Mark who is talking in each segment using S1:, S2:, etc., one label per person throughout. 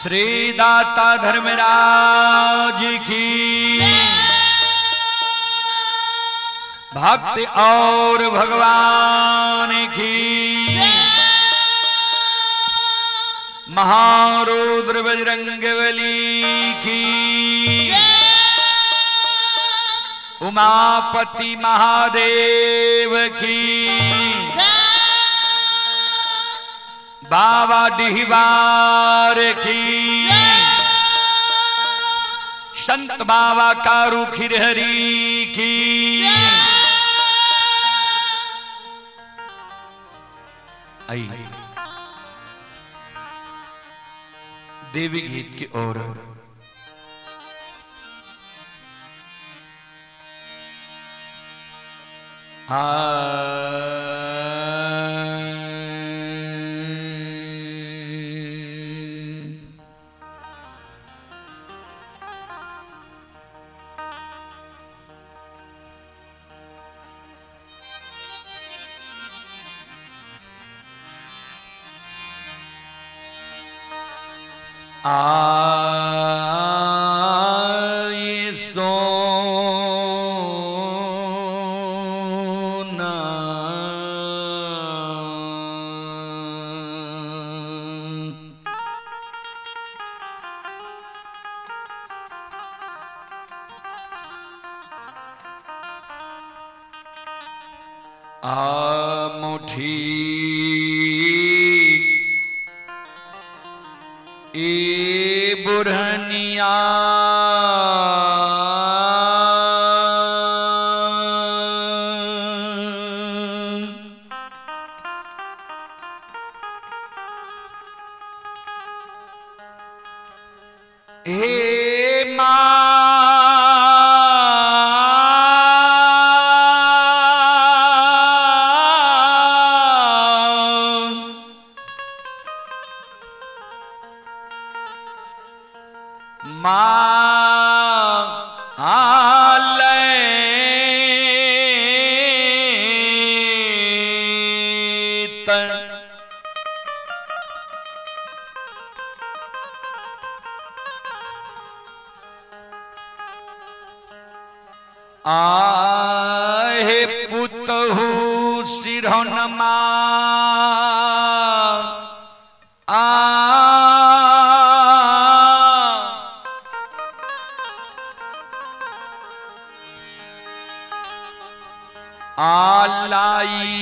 S1: श्री दाता धर्मराज की भक्ति और भगवान की महारुद्र बजरंगबली की उमापति महादेव की बाबा डिहवार की संत बाबा कारू खिरहरी की आई देवी गीत की ओर आए सोना मुठी ए बुरहनिया हे माँ आहे पुतहु सिरहनमा आलाई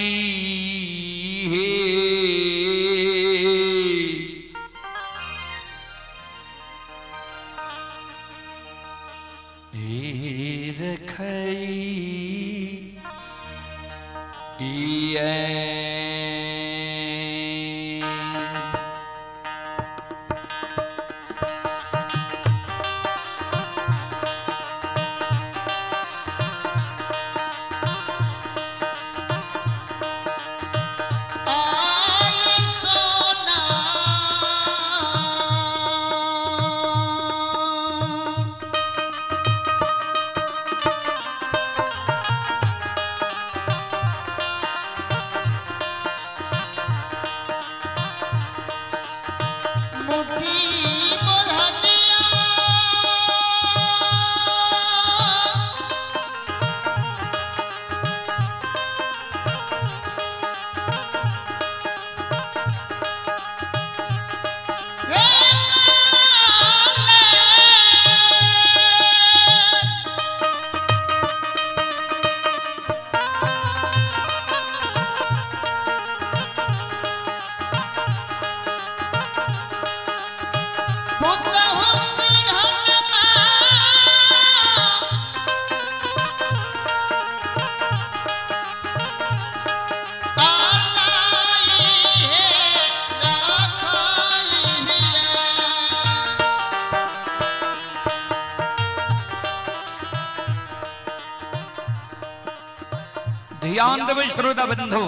S1: ध्यान देवे श्रोता बंधु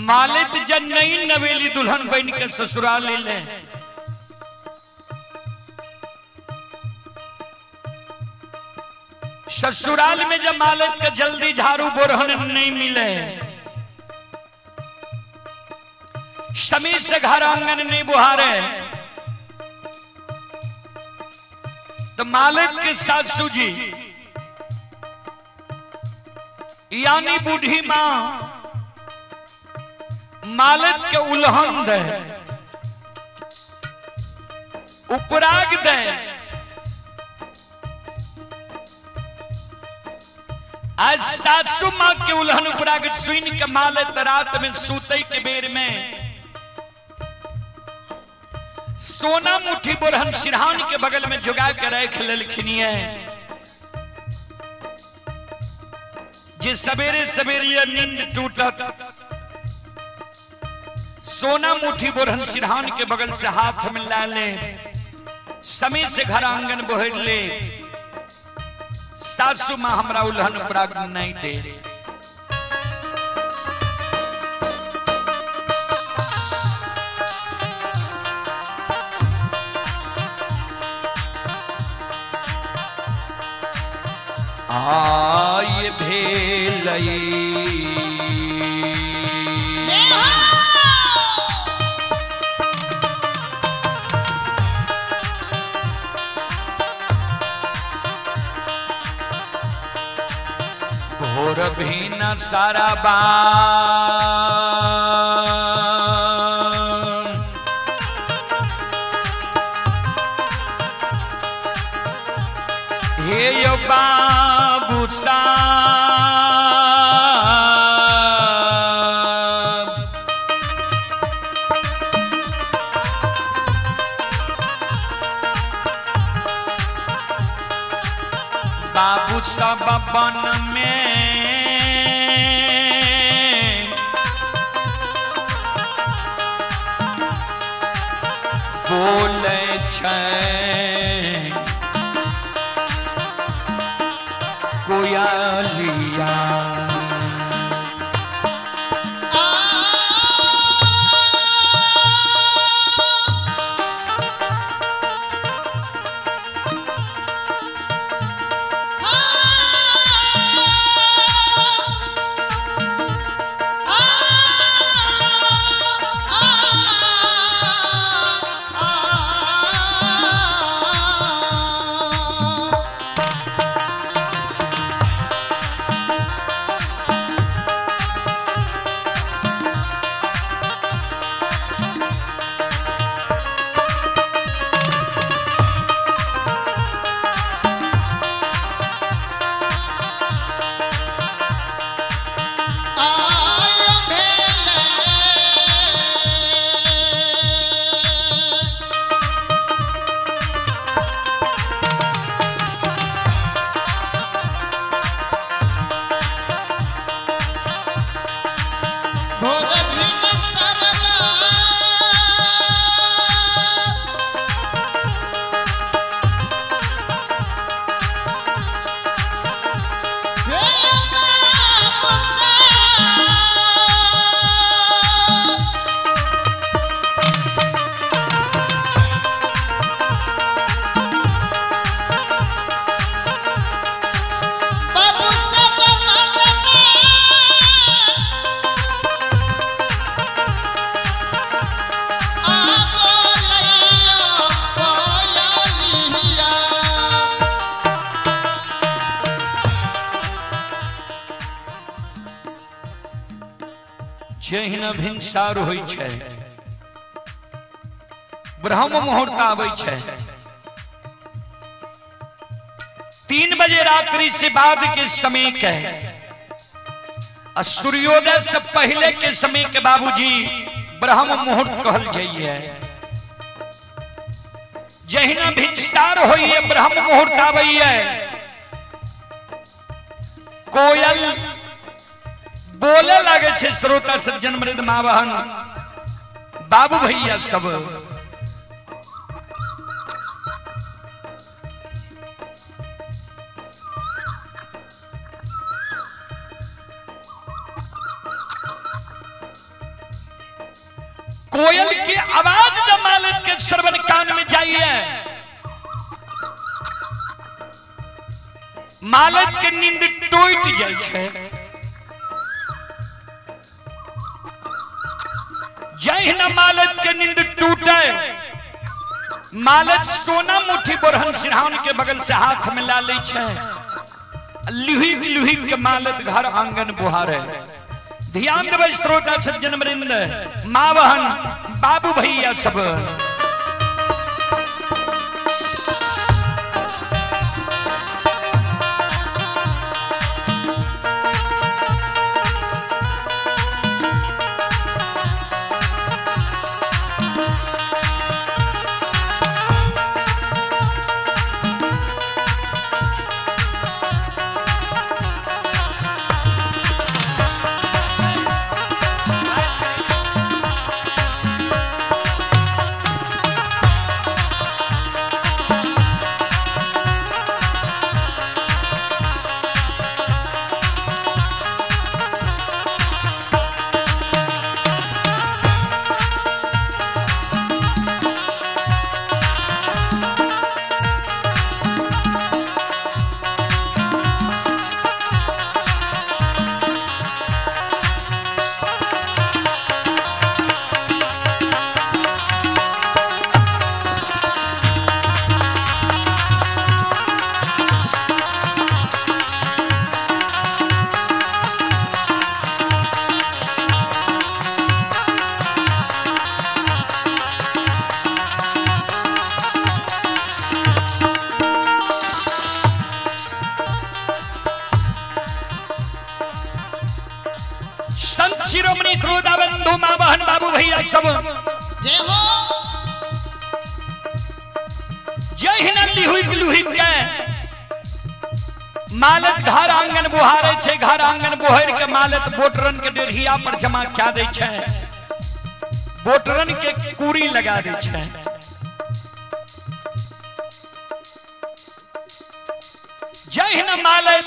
S1: मालित जन नई नवेली दुल्हन बन के ससुराल ले ससुराल में जब मालित का जल्दी झाड़ू बोरहन नहीं मिले समीर से घर आंगन नहीं बुहारे तो मालिक के सासू जी यानी बूढ़ी मां मालिक के उल्हन दे उपराग दे आज सासू मां के उल्हन उपराग सुन के मालिक रात में सूते के बेर में सोना मुट्ठी बोरहन सिरहान के बगल में जुगा के रख ललखिनिए जिस सवेरे सवेरे नींद टूटत सोना मुट्ठी बोरहन सिरहान के बगल से हाथ में ला ले समय से घर आंगन बहर ले सासू मां हमरा उल्हन प्राग नहीं दे आय भेलई भोर भी न सारा बान हे यो बाबू साहब बाबू साहब बन में बोले छै कोयलिया जेहन भिनसार होइ छै ब्रह्म मुहूर्त आबै छै 3 बजे रात्रि से बाद के समय के सूर्योदय से पहले के समय के बाबूजी ब्रह्म मुहूर्त कहल जाइए जहिना भिनसार होइए ब्रह्म मुहूर्त आबैए कोयल बोले लगे छे श्रोता सज्जन मृद माँ बहन बाबू भैया सब कोयल की आवाज जब मालिक के श्रवण कान में जाइए मालिक के नींद टूट जाए छे जय न मालत के नींद टूटे, मालत सोना मुट्ठी बोरहन सिरहान के बगल से हाथ में ला ले छे, लुहिक लुहिक के मालत घर आंगन बुहारे। ध्यान देवे श्रोता सज्जन वृंद, माँ बहन बाबू भैया सब। शिरोमणि श्रोता बंधु मां बहन बाबू भैया सब
S2: जय हो।
S1: जय हिनली हुई लुही के मालत घर आंगन बुहारे छे, घर आंगन बुहार के मालत बोटरन के डेढ़िया पर जमा क्या दे छे, बोटरन के कूड़ी लगा दे छे। जय हिन मालत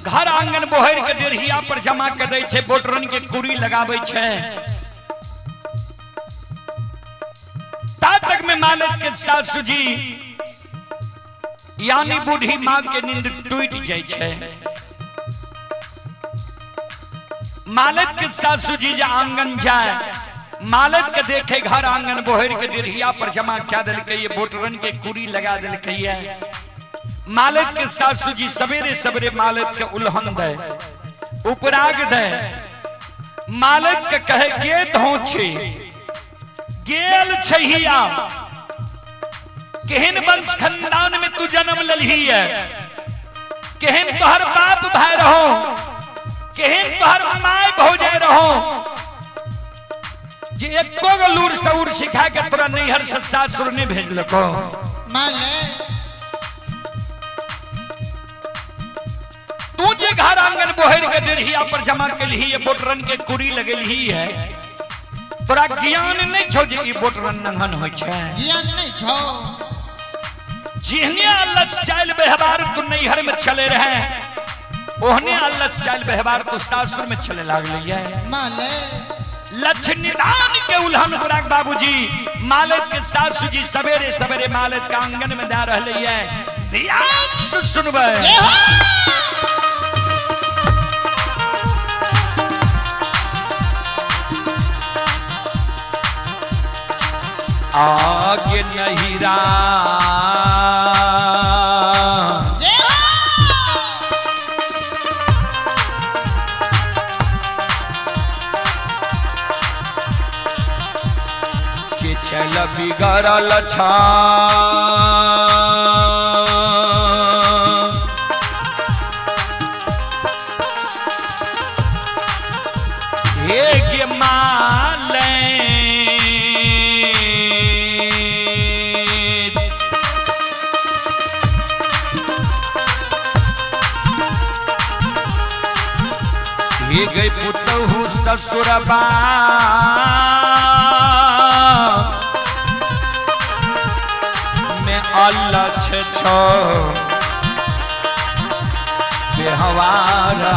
S1: घर आंगन बोहर के डेढ़िया पर जमा कर दे छे, बोटरन के कूड़ी लगावे छे। तक में मालत के सासू जी यानी बूढ़ी मां के नींद टूट जाए छे। मालत के सासू जी जा आंगन जाए, मालत के देखे घर आंगन बोहर के डेढ़िया पर जमा क्या दिल के ये बोटरन के कूड़ी लगा दिल के ये। मालक के सासू जी सवेरे सवेरे मालक के उल्हन दे, उपराग दे। मालक के कहे गे धोछे गेल छहिया, केहन वंश खानदान में तू जन्म ललही है, केहन तोहर बाप भाई रहो, केहन तोहर माय भौजाई रहो, जे एको गो लूर सऊर सिखा के तोरा नैहर से सासुर ने भेजलको। तू जे घर आंगन बोहर के डेढ़िया पर जमा के ली ये बोटरन के कूड़ी लगेली है, तोरा ज्ञान नहीं छो जे ई बोटरन नंगन होय छे,
S2: ज्ञान नहीं छो।
S1: जिहने अल्लाह चाल व्यवहार तू नैहर में चले रहे, ओहने अल्लाह चाल व्यवहार तू सासुर में चले लागली है।
S2: माले
S1: लक्ष्मीदान के उल्हन खुराक बाबूजी मालत के सासू जी सवेरे सवेरे मालत के आंगन में जा रहले है। ध्यान से सुनबे, आगे नहीं के चल बिगड़ल छा एक माले गई पुतहु ससुरबा में अलछ छो बेहवारा।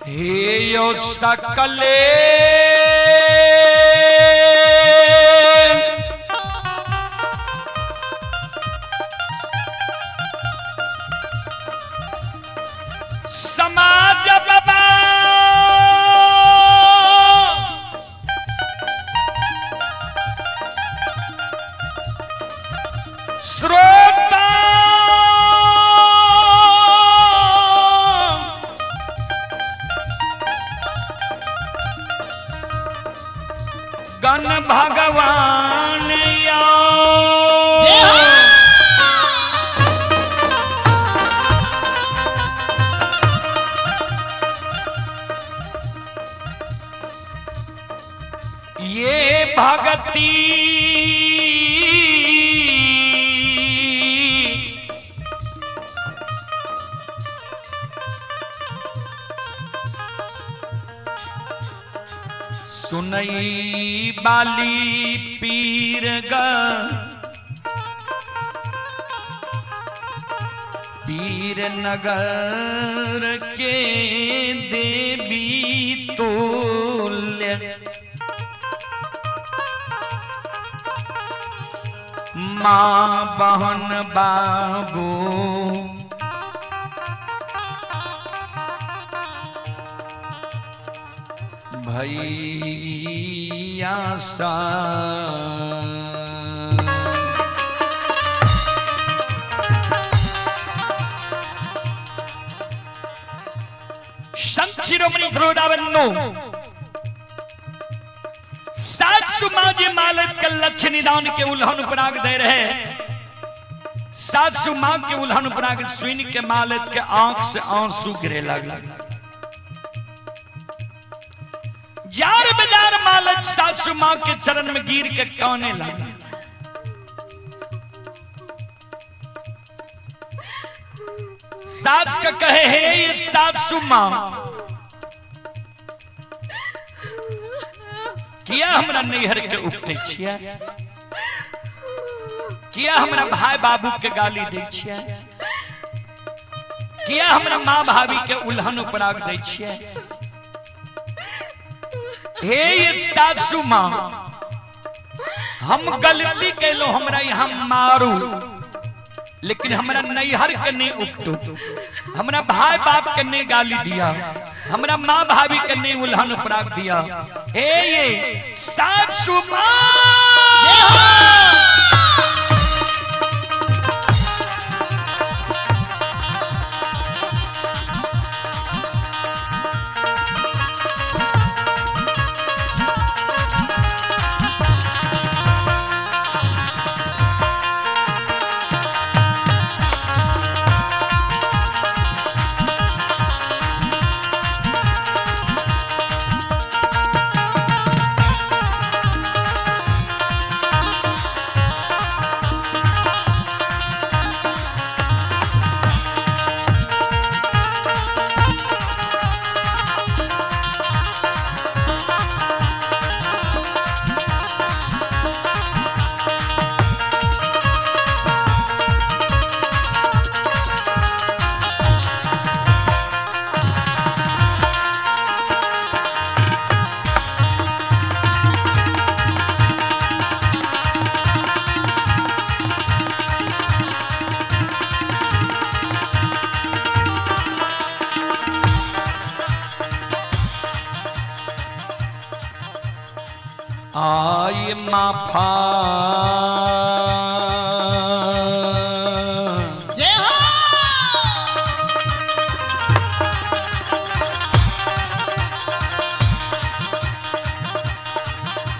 S1: हे यो सकले समाज बाबा श्रोता गण भगवान या ये भगती सुनई बाली पीर पीर नगर के देवी तुल्य माँ बहन बाबू भैया सा संत शिरोमणि ध्रुवदावन्नो सासु माँ मालत के लक्ष्य निदान के उल्हन पराग दे रहे सासु माँ के उल्हन पराग सुन के मालत के आंख से आंसू गिरे लगे जार बाजार मालत सासु माँ के चरण में गिर के काने लगे सास का कहे हे ये सासु माँ किया हमरा नैहर के उपटे छिया किया हमरा भाई बाबू के गाली दे छिया किया हमरा माँ भाभी के उल्हन उपराग दे छिया हे ये सासु माँ हम गलती कैलो हमरा यहाँ मारू लेकिन हमरा नैहर के नहीं उपटो हमरा भाई बाप के नहीं गाली दिया हमरा माँ भाभी के नहीं उल्हन उपराग दिया हे ये सासु माँ आय माफा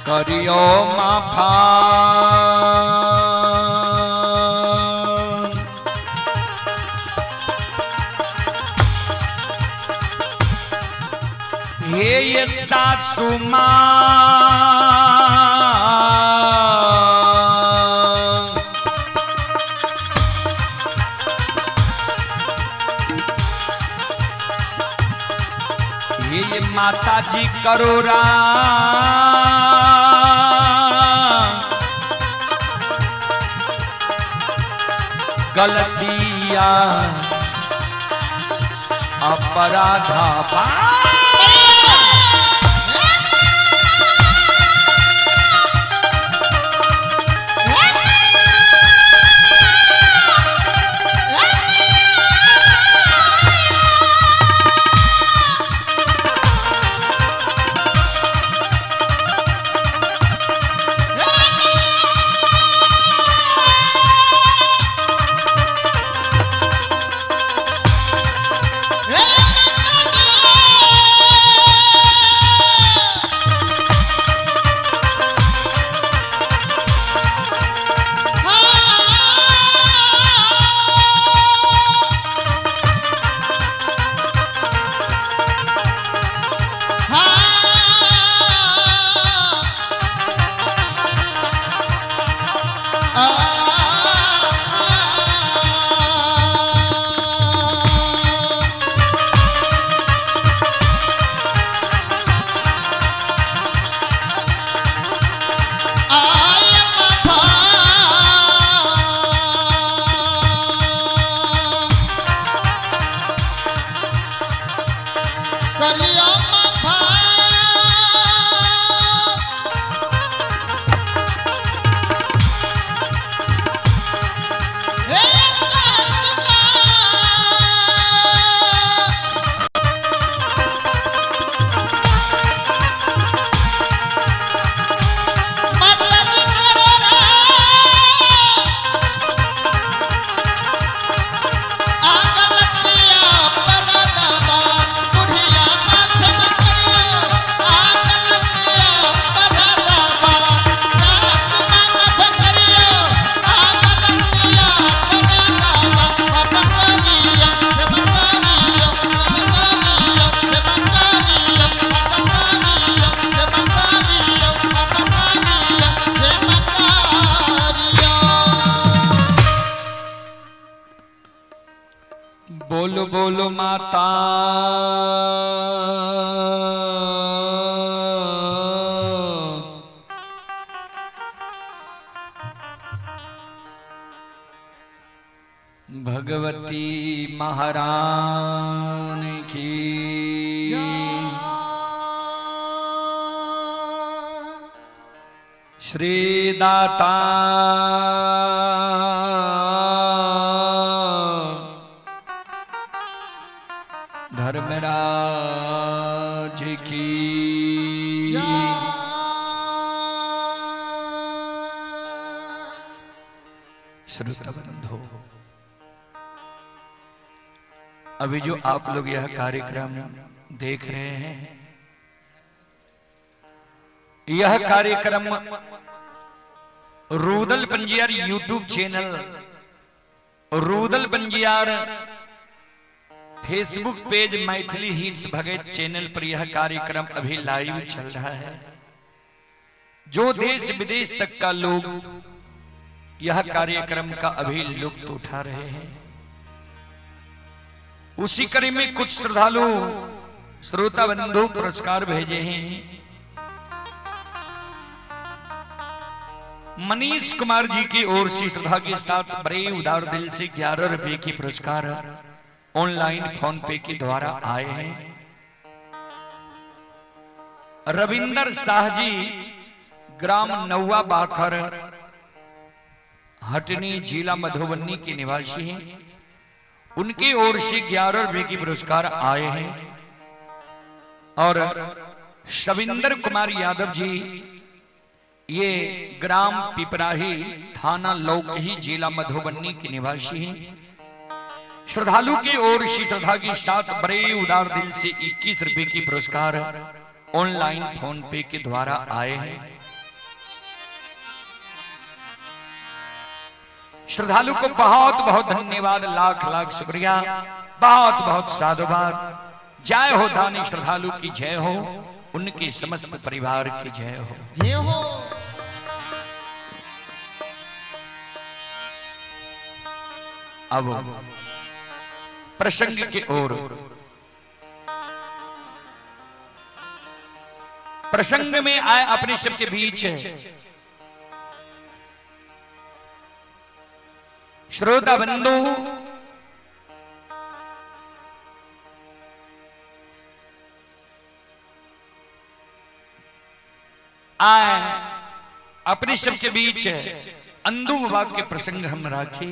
S1: करियो माफा हे ये सासु माँ ये माता जी करोरा गलतिया अपराधा पा बोलो बोलो माता भगवती महारानी की श्री दाता धर्मराज की श्रोता बंधु, अभी जो आप लोग यह कार्यक्रम देख रहे हैं, यह कार्यक्रम Rudal Panjiyar YouTube channel, Rudal Panjiyar Facebook page, Maithili hits Bhagat channel पर यह कार्यक्रम अभी लाइव चल रहा है। जो देश विदेश तक का लोग यह कार्यक्रम का अभी लुत्फ उठा रहे हैं। उसी कड़ी में कुछ श्रद्धालु श्रोता बंधु पुरस्कार भेजे हैं। मनीष कुमार जी की ओर से श्रद्धा के साथ बड़े उदार दिल से 11 रुपए की पुरस्कार ऑनलाइन फोन पे के द्वारा आए हैं। रविंदर शाह जी ग्राम नौवा बाखर हटनी जिला मधुबनी के निवासी हैं। उनकी ओर से 11 रुपए की पुरस्कार आए हैं। और शविंदर कुमार यादव जी, ये ग्राम पिपराही थाना लौकही जिला मधुबनी के निवासी हैं। श्रद्धालु की ओर से श्रद्धा के साथ बड़े उदार दिल से 21 रुपए की पुरस्कार ऑनलाइन फोन पे के द्वारा आए हैं। श्रद्धालु को बहुत बहुत धन्यवाद, लाख लाख शुक्रिया, बहुत बहुत साधुवाद। जय हो दानी श्रद्धालु की जय हो, उनके समस्त परिवार की जय हो।
S2: जय हो।
S1: अब प्रसंग के ओर, प्रसंग में आए अपने सबके बीच श्रोता बंधु आए अपने सबके बीच अंधु बाबा के प्रसंग हम राखे।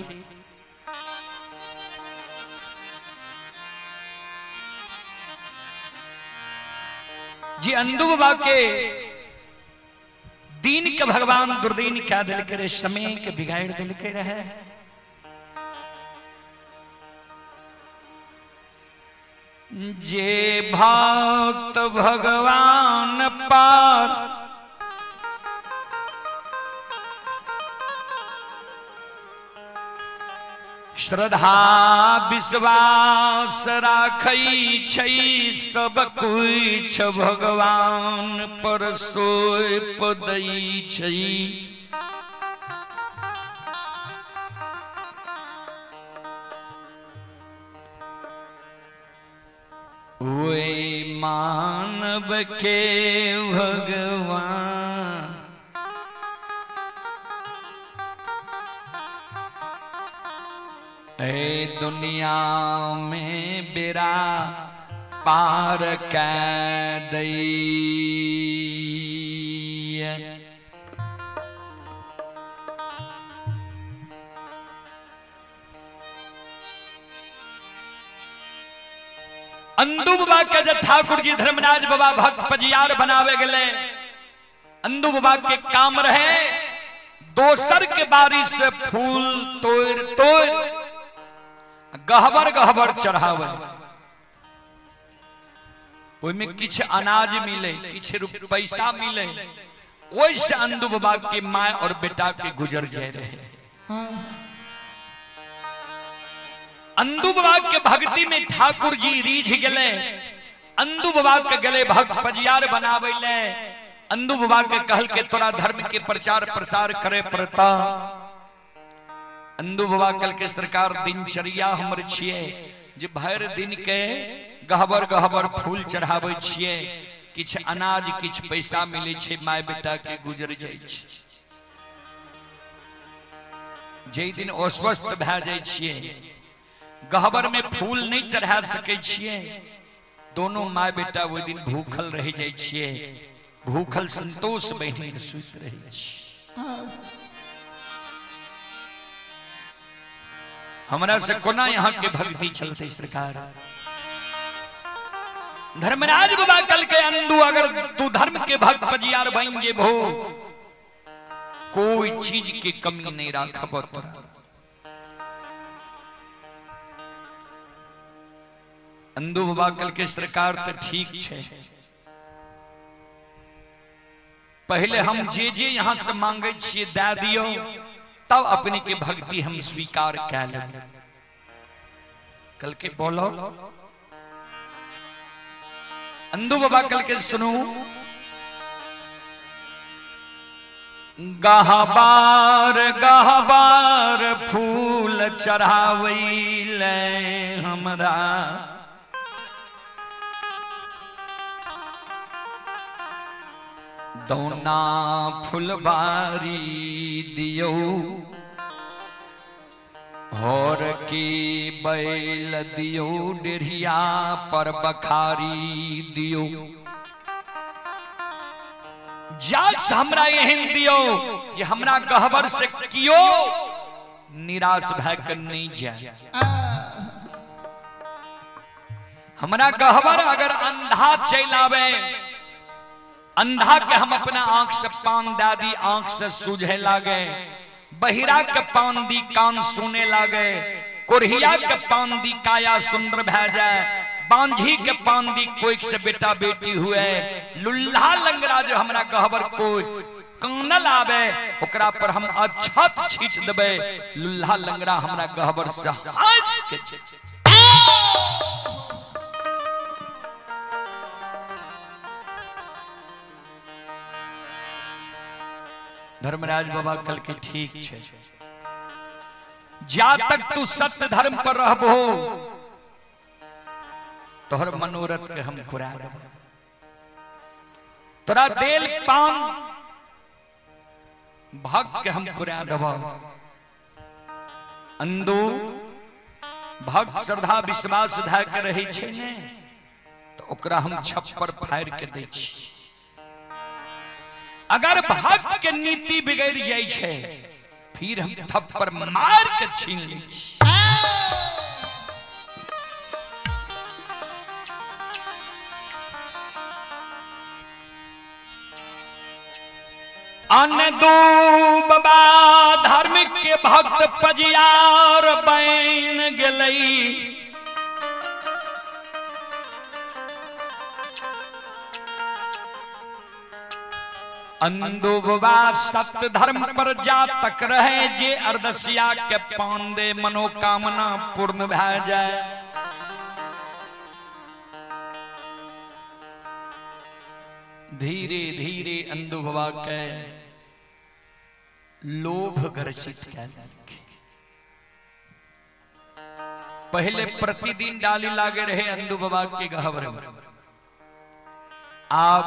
S1: जी अंधु बाबा के दीन के भगवान दुर्दीन क्या दिल करे, समय के बिगाड़ दिल के रहे। जे भक्त भगवान पार श्रद्धा विश्वास राखै छै, सब कुछ भगवान पर सौंप दै छै। वे मानव के भगवान ए दुनिया में बेरा पार कै दई। अंधु बाबा के जब ठाकुर जी धर्मराज बाबा भक्त पजियार बनावे गले, अंधु बाबा के काम रहे दोसर के बारी से फूल तोड़ तोड़ गहबर गहबर चढ़ावे। ओइमें किछ अनाज मिले, किछ पैसा मिले, ओइसे अंधु बाबा के माँ और बेटा के गुजर जाए रहे। अंधु बाबा के भक्ति में ठाकुर जी रीझ गले, अंधु बाबा के गले भक्त पजियार बनावे ले। अंधु बाबा के कहल के तोरा धर्म के प्रचार प्रसार करे पड़ता। अंधु बाबा कल के सरकार दिनचर्या हमर छिए जे भर दिन के गहबर गहबर फूल चढ़ावे छिए, किछ अनाज किछ पैसा मिले छे, माय बेटा के गुजर जाय छे। जे दिन अस्वस्थ भ जाय छिए, गहबर में फूल नहीं चढ़ा सके छिए, दोनों माय बेटा वो दिन भूखल रह जाय छिए। भूखल संतोष बहिनी सुत रही छी। हमरा से कोना यहाँ के भक्ति चलते सरकार। धर्मराज बाबा कल के अंधु अगर तू धर्म के भक्त पजियार बन जे भो, कोई चीज की कमी नहीं राखब तोरा। अंधु बाबा कल के सरकार तो ठीक छे, पहले हम जे यहाँ से मांगे छिए दे दियो, तब अपने के भक्ति हम स्वीकार कर लेंगे। कल के बोलो अंधु बाबा कल के सुनो। गहबार गहबार फूल चढ़ावैले हमरा, दौना फुलबारी दियो, होर की बैल दियो, डेढ़िया पर बखारी दियो। जास हमरा एहन दियो ये हमरा गहबर से कियो निराश भैकर नहीं जाए। हमरा गहबर अगर अंधा चल आवे, अंधा के हम अपना आंख से पान दादी आंख से सूझे लागे, बहिरा के पान दी कान सुने लागे, कोरहिया के पान दी काया सुंदर भै जाए, बांझी के पान दी कोई से बेटा बेटी हुए, लुल्हा लंगड़ा जो हमरा गहबर कोई कानल आवे ओकरा पर हम अछत छीट देबे, लुल्हा लंगड़ा हमरा गहबर से हंस के धर्मराज बाबा कल के ठीक छे। जा तक तू सत्य धर्म पर रहबो तोहर मनोरथ के हम पूरा देब। तोरा देल पान भक्त के हम पूरा देब। अंधु भक्त श्रद्धा विश्वास धै के रही छे ने तो ओकरा हम छप्पर फाड़ के दै छी। अगर भक्त के नीति बिगड़ जाय छै फिर हम थप्पड़ मार के छीन लै छी। अनदूबा धार्मिक के भक्त पजियार बन गेलई। अंदुबा सत्य धर्म पर जातक रहे जे अर्दसिया के पान दे मनोकामना पूर्ण भै जाए। धीरे धीरे अंदुबा के लोभ ग्रसित कै लेलकै। पहले प्रतिदिन डाली लागे रहे अंदुबा के गहवर में, अब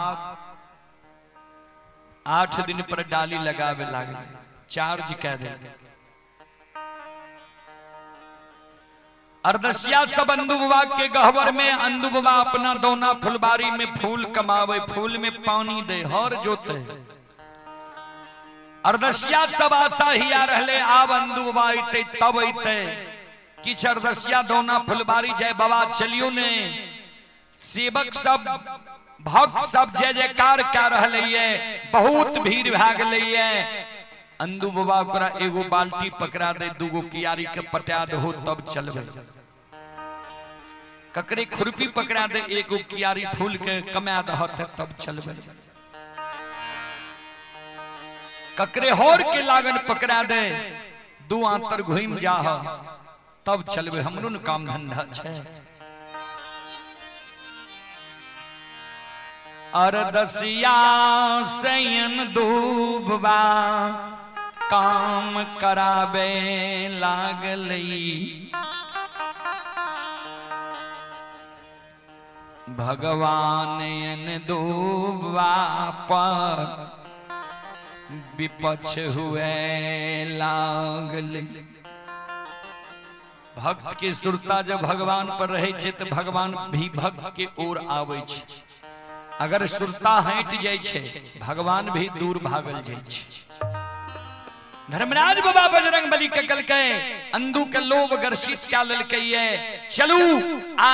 S1: 8 दिन पर डाली लगावे लागल, चार्ज कै दे। अर्दसिया सब अंदुबा के गहवर में, अंदुबा अपना दोना फुलबारी में फूल कमावे, फूल में पानी दे, हर जोते। अर्दसिया सब आशा ही आ रहले आब अंदुबा अइते तब अइते। किछ अर्दसिया दोना फुलबारी जय बाबा चलियो ने, सेवक सब भक्त सब जय जयकार कह रहले ये, बहुत भीड़ भै गेलै ये। अंदुबा ओकरा एगो बाल्टी पकड़ा दे, दूगो कियारी के पटा दहो तब चलबे। ककरे खुरपी पकड़ा दे, एगो कियारी फूल के कमा दहत तब चलबे। ककरे होर के लागन पकड़ा दे, दू आंतर घुम जाह तब चलबे, हमरो न काम धंधा छै। अर्दसिया सैन दूबा काम कराबे लागलई। भगवान अंदुबा पर विपक्ष हुए लागल। भक्त के सुरता जब भगवान पर रहे छे तो भगवान भी भक्त के ओर आवे छे। अगर सुरता हट जाय छे भगवान भी दूर भागल जाय छे। धर्मराज बाबा बजरंग बली के कहलकै अंधु के लोभ ग्रसित क्या ललकै ये, चलू आ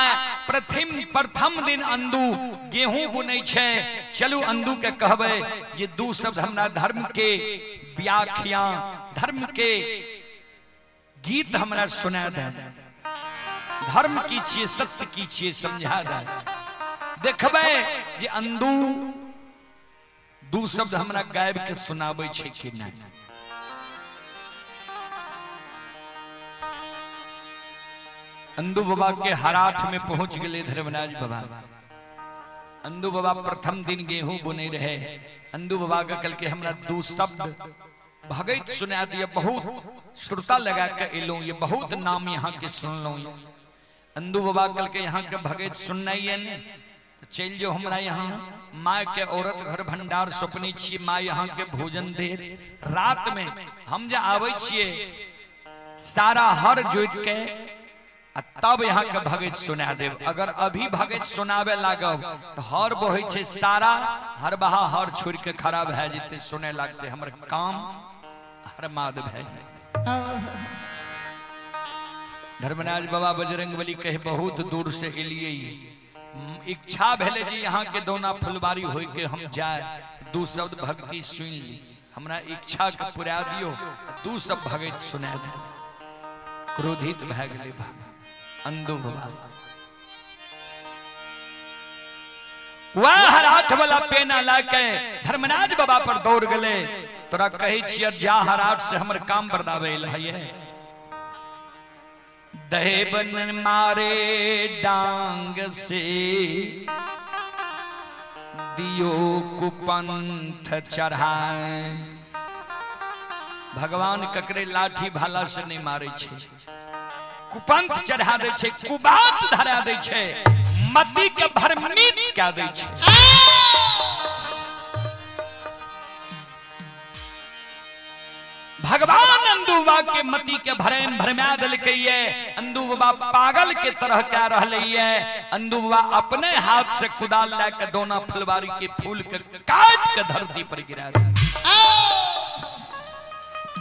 S1: प्रथम दिन अंधु गेहूं बुनै छे, चलू अंधु के कहबै ये दू शब्द हमरा धर्म के व्याख्या, धर्म के गीत हमरा सुना दे, धर्म की छिए सत्य की छिए समझा दे। देखबै जे अंधु दू शब्द हमरा गायब के सुनाबै छे कि नहीं। अंधु बाबा के हराठ में पहुंच गए धर्मराज बाबा। अंधु बाबा प्रथम दिन गेहूं बुने रहे। अंधु बाबा का कल के हमरा दू शब्द भगत सुना दिया, बहुत श्रुता लगा के एलो, ये बहुत नाम यहाँ के सुन लो। अंधु बाबा कल के यहाँ के भगत सुनना ही है ने, तो चल जो हमरा यहाँ माँ के औरत घर भंडार सपनी छी, माँ यहाँ के भोजन दे। रात में हम जा आवे छिए सारा हर जोत के तब यहाँ के भगत सुना देव। अगर अभी भगत सुनावे लागब तो हर बहे छे सारा हर बहा हर छोड़ के खराब है जेते सुने लागते, हमर काम हर माद भै जेते। धर्मराज बाबा बजरंग बली कहे बहुत दूर से एलिए, इच्छा भेले जी यहाँ के दोना फुलबारी होय के हम जाए, दू शब्द भक्ति सुन ली, हमरा इच्छा के पूरा दियो, दू शब्द भगत सुना दे। क्रोधित भै गेले अंधु बाबा। वह हराठ वाला पेना लाके धर्मराज बाबा पर दौड़ गले। तोरा कहे छिय जा हराठ से हमर काम बर्दावे है। देवन मारे डांग से दियो कुपंथ चढ़ाए। भगवान ककरे लाठी भाला से नहीं मारे छे, कुपंथ चढ़ा दे छे, कुबात धरा दे छे, मति के भ्रमित क्या दे छे। भगवान अंदुबा के मती के भरम भरमा दल के ये अंदुबा पागल के तरह क्या रह लई है। अंदुबा अपने हाथ से कुदाल लेकर दोना फुलवारी के फूल के काट के धरती पर गिरा दिया।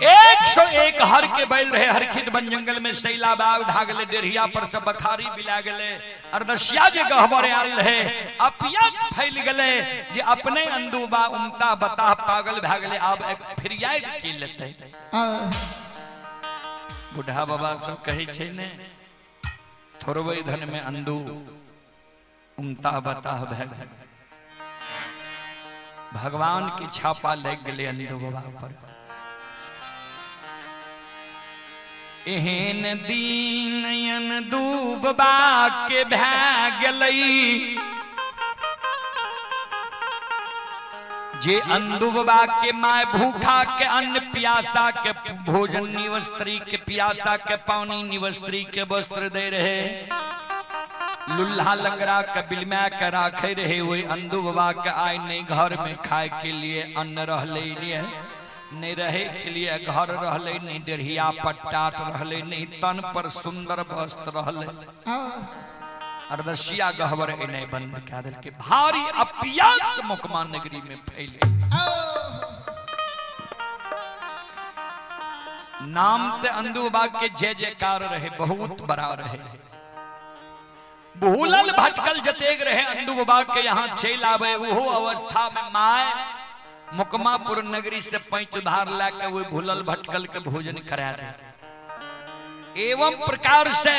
S1: 101 हर के बैल रहे हरखित बन जंगल में शैला बाग ढागले डेढ़िया पर सब बखारी बिला गले अर्दसिया जे गहबर आल रहे अपियास फैल गले जे अपने अंदुबा उमता बता पागल भ गले। अब फिर याद की लेते बुढ़ा बाबा सब कहे छे ने थोरवे धन में अंदु उमता बता भ भगवान की छापा लग गले अंदु बाबा पर। एहन दीन अंदुबा के भै गलई जे अंदुबा के माय भूखा के अन्न प्यासा के भोजन निवस्त्री के प्यासा के पानी निवस्त्री के वस्त्र दे रहे लुल्हा लंगड़ा के बिलमा के राखे रहे। वही अंदुबा के आय नहीं घर में खाए के लिए अन्न रहले लिए नहीं रहे के लिए घर रहले नहीं डेढ़िया पट्टाट रहले नहीं तन पर सुंदर वस्त्र रहले। अर्दसिया गहवर इन्हें बंद कर दिल के भारी अपियास मुकमा नगरी में फैले। नाम ते अंदुबा के जय जयकार रहे बहुत बड़ा रहे। भूलल भटकल जतेग रहे अंदुबा के यहाँ चल आवे वो अवस्था में माय मुकमापुर नगरी से पैंच उधार लाके वो भूलल भटकल के भोजन करा दे। एवं प्रकार से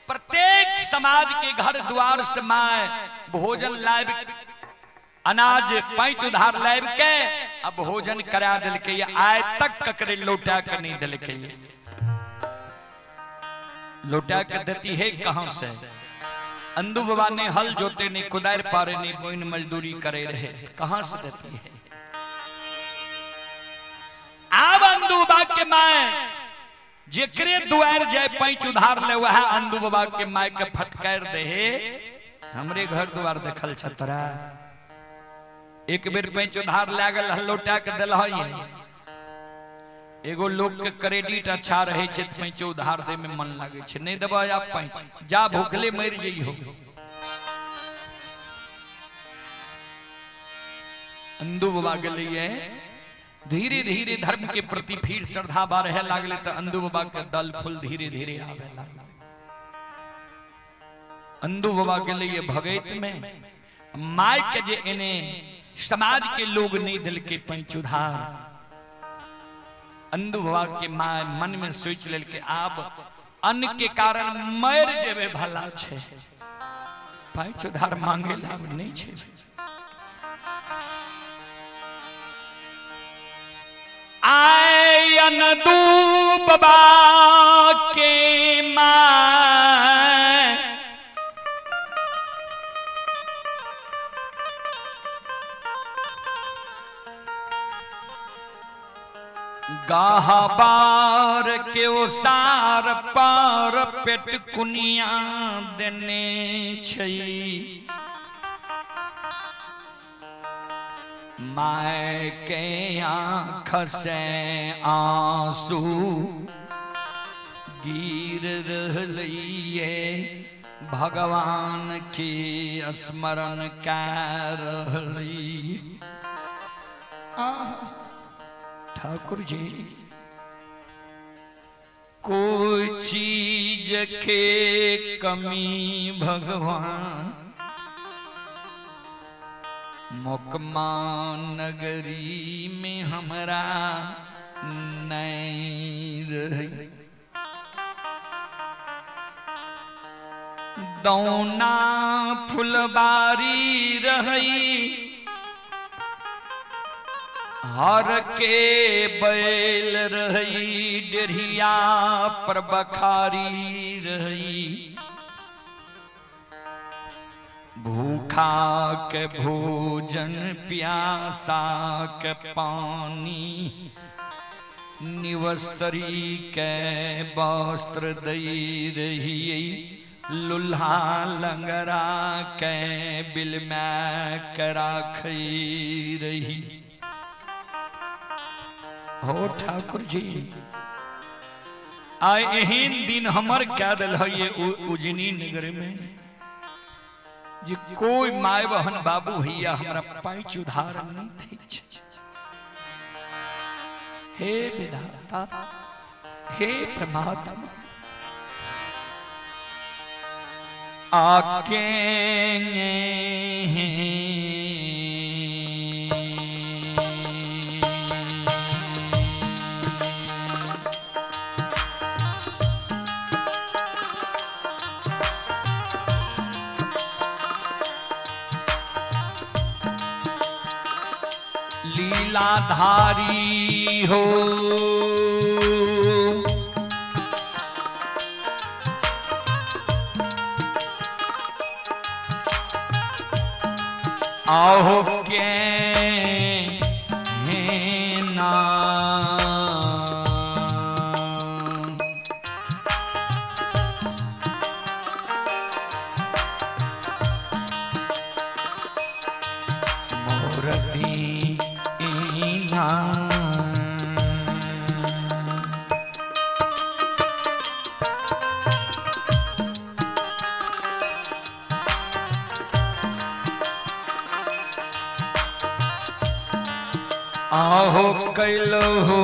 S1: प्रत्येक समाज के घर द्वार से माय भोजन लाइब अनाज पैंच उधार लाइब के अब भोजन करा दिल के आय तक ककरे लौटा कर नहीं दिल के लौटा के देती है कहां से। अंदुबा ने हल जोते नहीं कुदार पारे नहीं कोई मजदूरी करे रहे कहां से देती है। अब अंदुबा के माय जेकरे दुआर जाए पैंच उधार ले वह अंदुबा के माय के फटकार दे हमरे घर द्वार देखल छतरा एक बेर पैंच उधार लागल लौटा के दिल है। एगो लोग के क्रेडिट अच्छा रहे छे पैंच उधार दे में मन लागे छे नहीं देबा आप पैंच जा भूखले मर जइहो। अंदुबा के लिए धीरे धीरे धर्म के प्रति फिर श्रद्धा बारहे लागले तो अंदुबा के दल फूल धीरे धीरे आवे लागले। अंदुबा के लिए भगत में माय के जे इने समाज के लोग नहीं दिल के पैंच उधार अंदुबा के माय मन में सोच लेल के आप अन्न के कारण मर जेबे भला छे पैंच उधार मांगे लाभ नहीं छे। आय अंदुबा के माय गाहबार के ओसार पार पेट कुनिया देने छई माय के आँख से आंसू गिर रहलिए भगवान की स्मरण कर रही। ठाकुर जी कोई चीज के कमी भगवान मुकमा नगरी में हमरा नहीं रही। दौना फुलबारी रही हर के बैल रही डेढ़िया पर बखारी रही भूखा के भोजन प्यासा के पानी निवस्त्री के वस्त्र दई रही लुल्हा लंगरा के बिल में करा खई रही। हो ठाकुर जी आए एहन दिन हमर क्या दल है ये उजनी नगर में जी कोई माय बहन बाबू हैया हमरा पैंच उधार नहीं थे। हे विधाता हे परमात्मा आके लीलाधारी हो आओ के ना मोरती आहो कैलो हो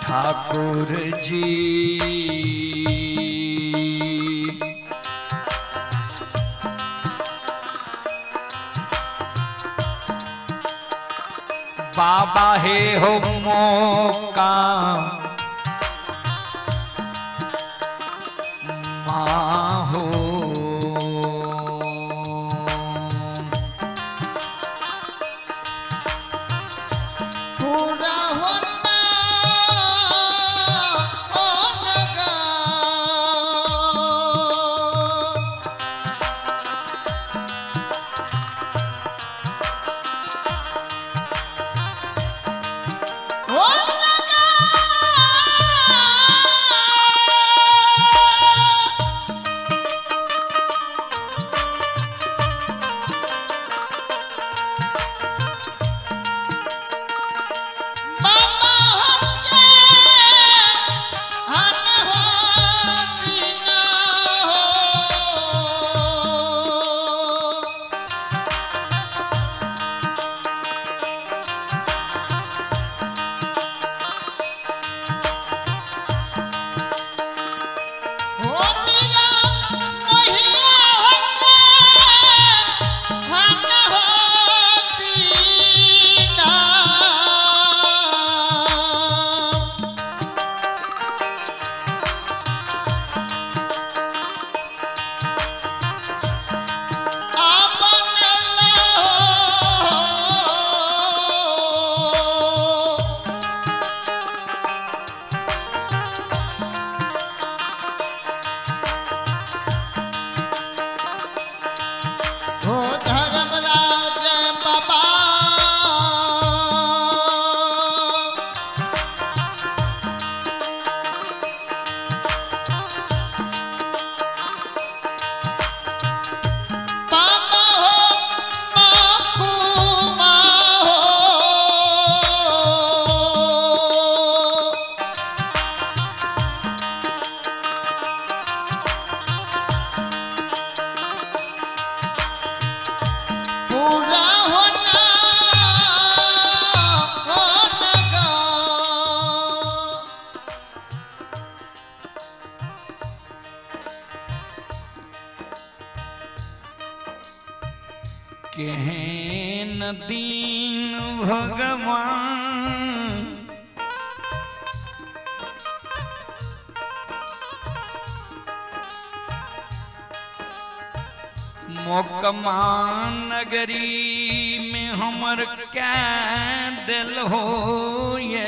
S1: ठाकुर जी बाबा हे हो मौका हो
S2: पूरा होता होगा
S1: केहन दीन भगवान मोकमा नगरी में हमर क्या दिल हो ये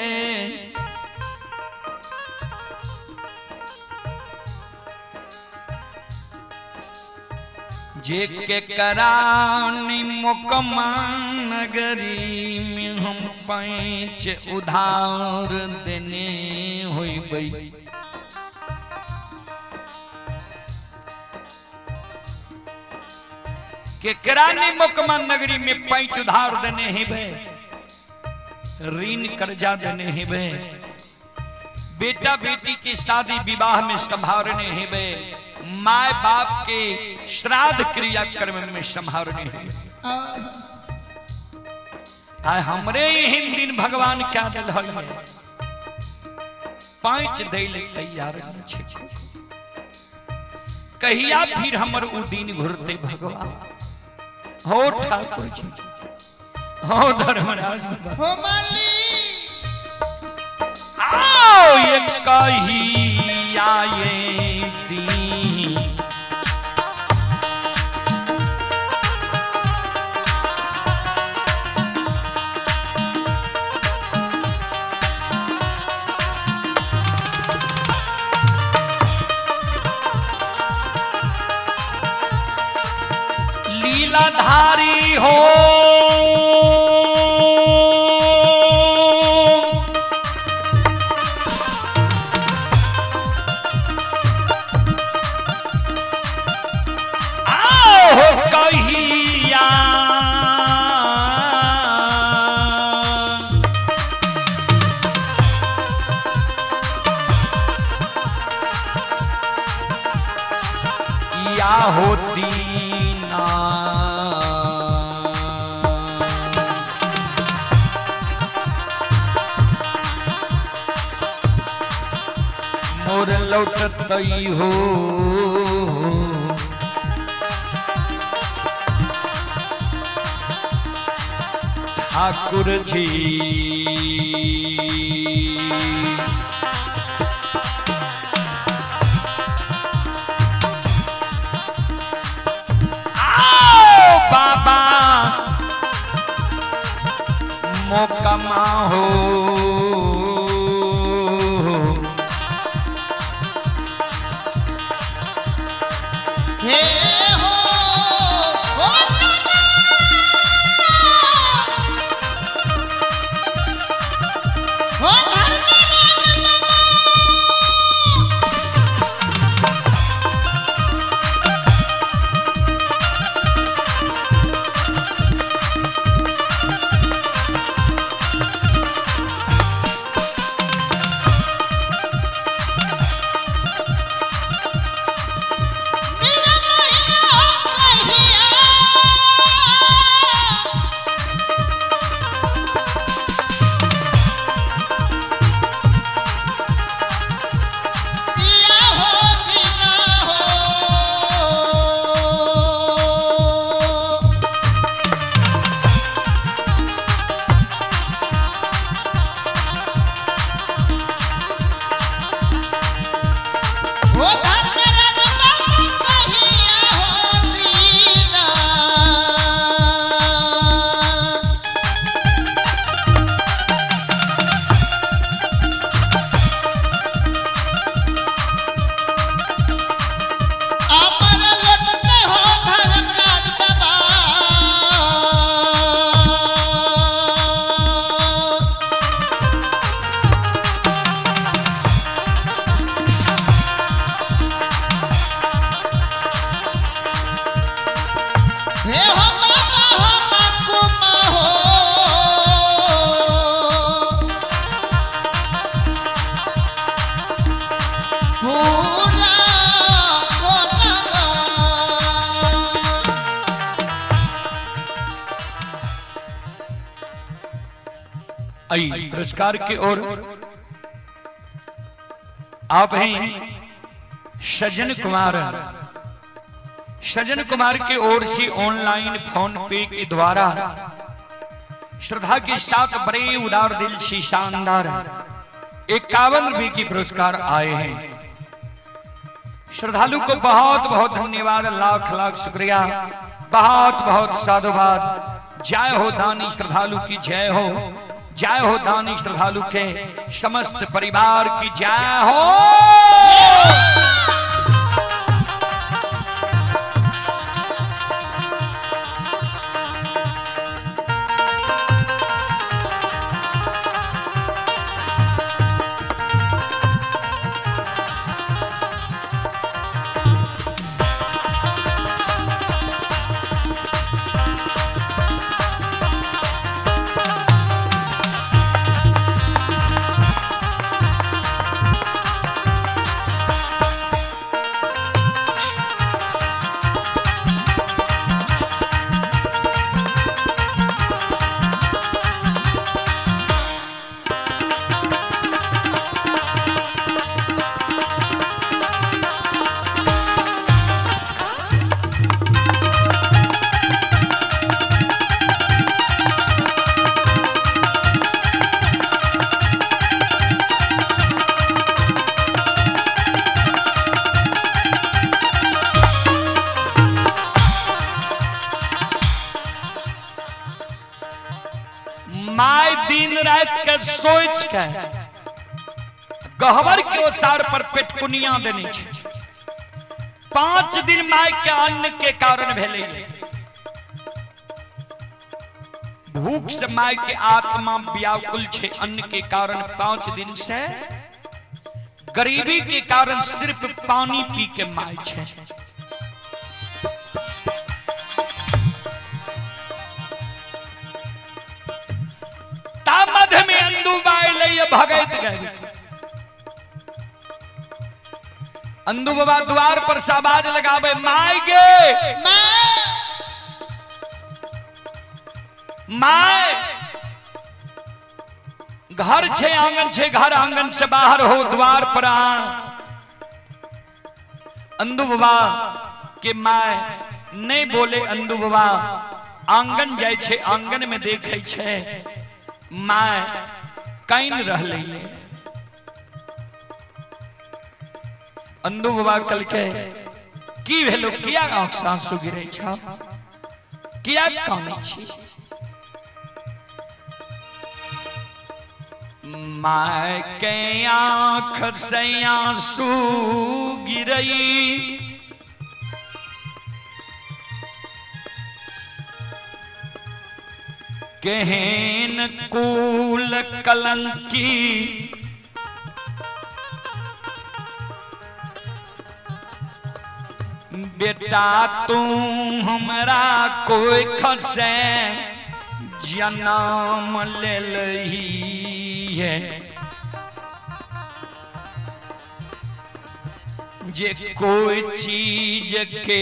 S1: जे के करानी मोकमा नगरी में हम पैंच उधार देने होई बई के करानी मुकमा नगरी में पैंच उधार देने ही बे, ऋण कर्जा देने ही बे, बेटा बेटी की शादी विवाह में संभालने ही बे, माए बाप के श्राद्ध क्रियाक्रम में संभालने ही। आय हमरे यही दिन भगवान क्या दिल है, पैंच दिल तैयार छे, कहिया फिर हमर उ दिन घुरते भगवान। हो ठाकुर जी, हो धर्मराज,
S2: हो माली,
S1: आओ ये कहिया ये दिन, लीलाधारी हो आओ कहिया या होती मोर लौटतई हो ठाकुर जी, आओ बाबा मोकमा हो
S2: हे हो नगा, हो
S1: आई पुरस्कार की ओर आप हैं सज्जन कुमार। सज्जन कुमार की ओर से ऑनलाइन फोन पे के द्वारा श्रद्धा के साथ बड़े उदार दिल से शानदार 51 रुपए की पुरस्कार आए हैं। श्रद्धालु को बहुत बहुत धन्यवाद, लाख लाख शुक्रिया, बहुत बहुत साधुवाद। जय हो दानी श्रद्धालु की जय हो, जय हो दानी श्रद्धालु के समस्त परिवार की जय हो। रात के सोच के गहवर के ओसार पर पेटकुनिया देनी छे। 5 दिन माय के अन्न के कारण भेले। भूख से माय के आत्मा व्याकुल छे अन्न के कारण। 5 दिन से गरीबी के कारण सिर्फ पानी पी के माय छे। तामध में अंदुबाई ले भगत गए। अंदू बाबा द्वार पर आवाज लगावे, माय गे माय, घर छे आंगन छे, घर आंगन से बाहर हो, द्वार पर आ। अंदू बाबा के माय नहीं बोले। अंदू बाबा आंगन जाय छे, आंगन में देखे छे माय काइन रहले। अंदू बाबा कल के की भेलो, किया आंसू गिरे छ, किया कानी छी। माय के आंख से आंसू गिरई, केहन कुल कलंकी, बेटा तू हमरा कोई खसे जन्म ले लही है। जे कोई चीज के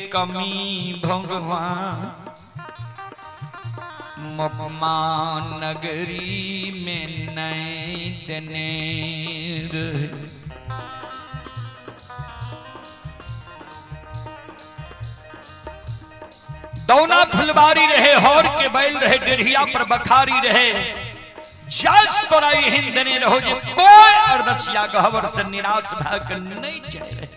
S1: कमी भगवान मपमा नगरी में नहीं देने रहे। दौना फुलबारी रहे, हौर के बैल रहे, डेढ़िया पर बखारी रहे। जस तोरा हिंद ने रहो जे कोई अर्दसिया गहवर से निराश भाग नहीं जाए रहे।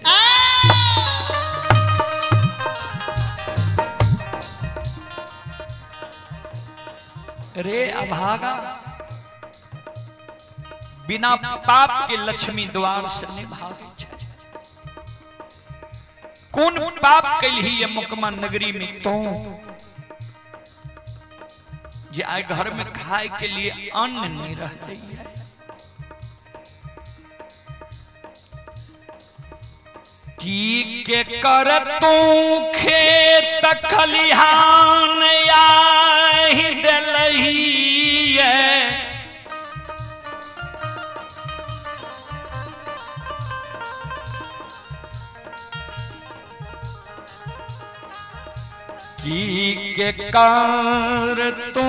S1: रे अभागा, बिना पाप के लक्ष्मी द्वार से नहीं भागे। कौन पाप कैलही ये मुकमा नगरी में तो जे आए घर में खाए के लिए अन्न नहीं रहते। की के कर तू खेत खलिहान आहि दिलही है। की के कर तू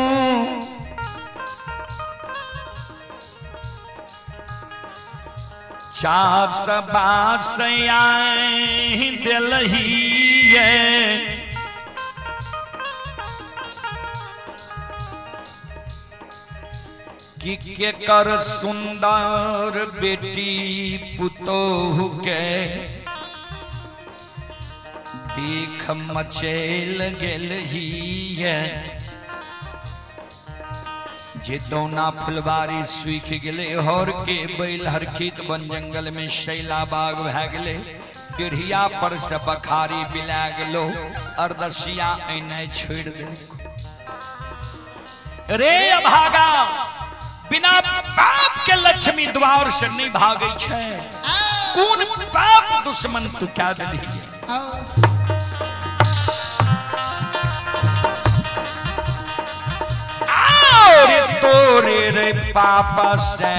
S1: चास बास आए दिलही है। की के कर सुंदर बेटी पुतोहु के देख मचेल गेल ही है। जे दौना फुलबारी सूख गेले, हर के बैल हरखित बन जंगल में शैला बाग भै गेले। टेढ़िया पर से बखारी बिला गेलो, अर्दसिया ऐने छोड़ दे। रे अभागा, बिना पाप के लक्ष्मी द्वार से नहीं भागे छे। कौन पाप दुश्मन तू क्या दिली है। तोरे रे पापा से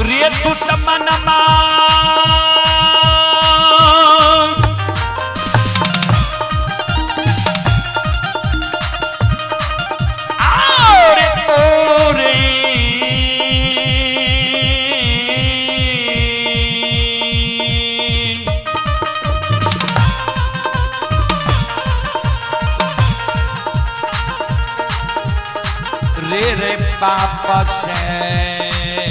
S1: रे तू समनमा रे रे पापा से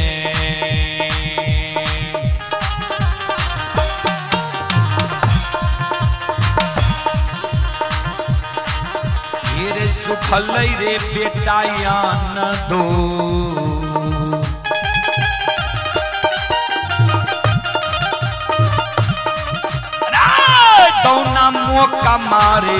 S1: रे सुखल रे बेटा यान दो दौना मौका मारे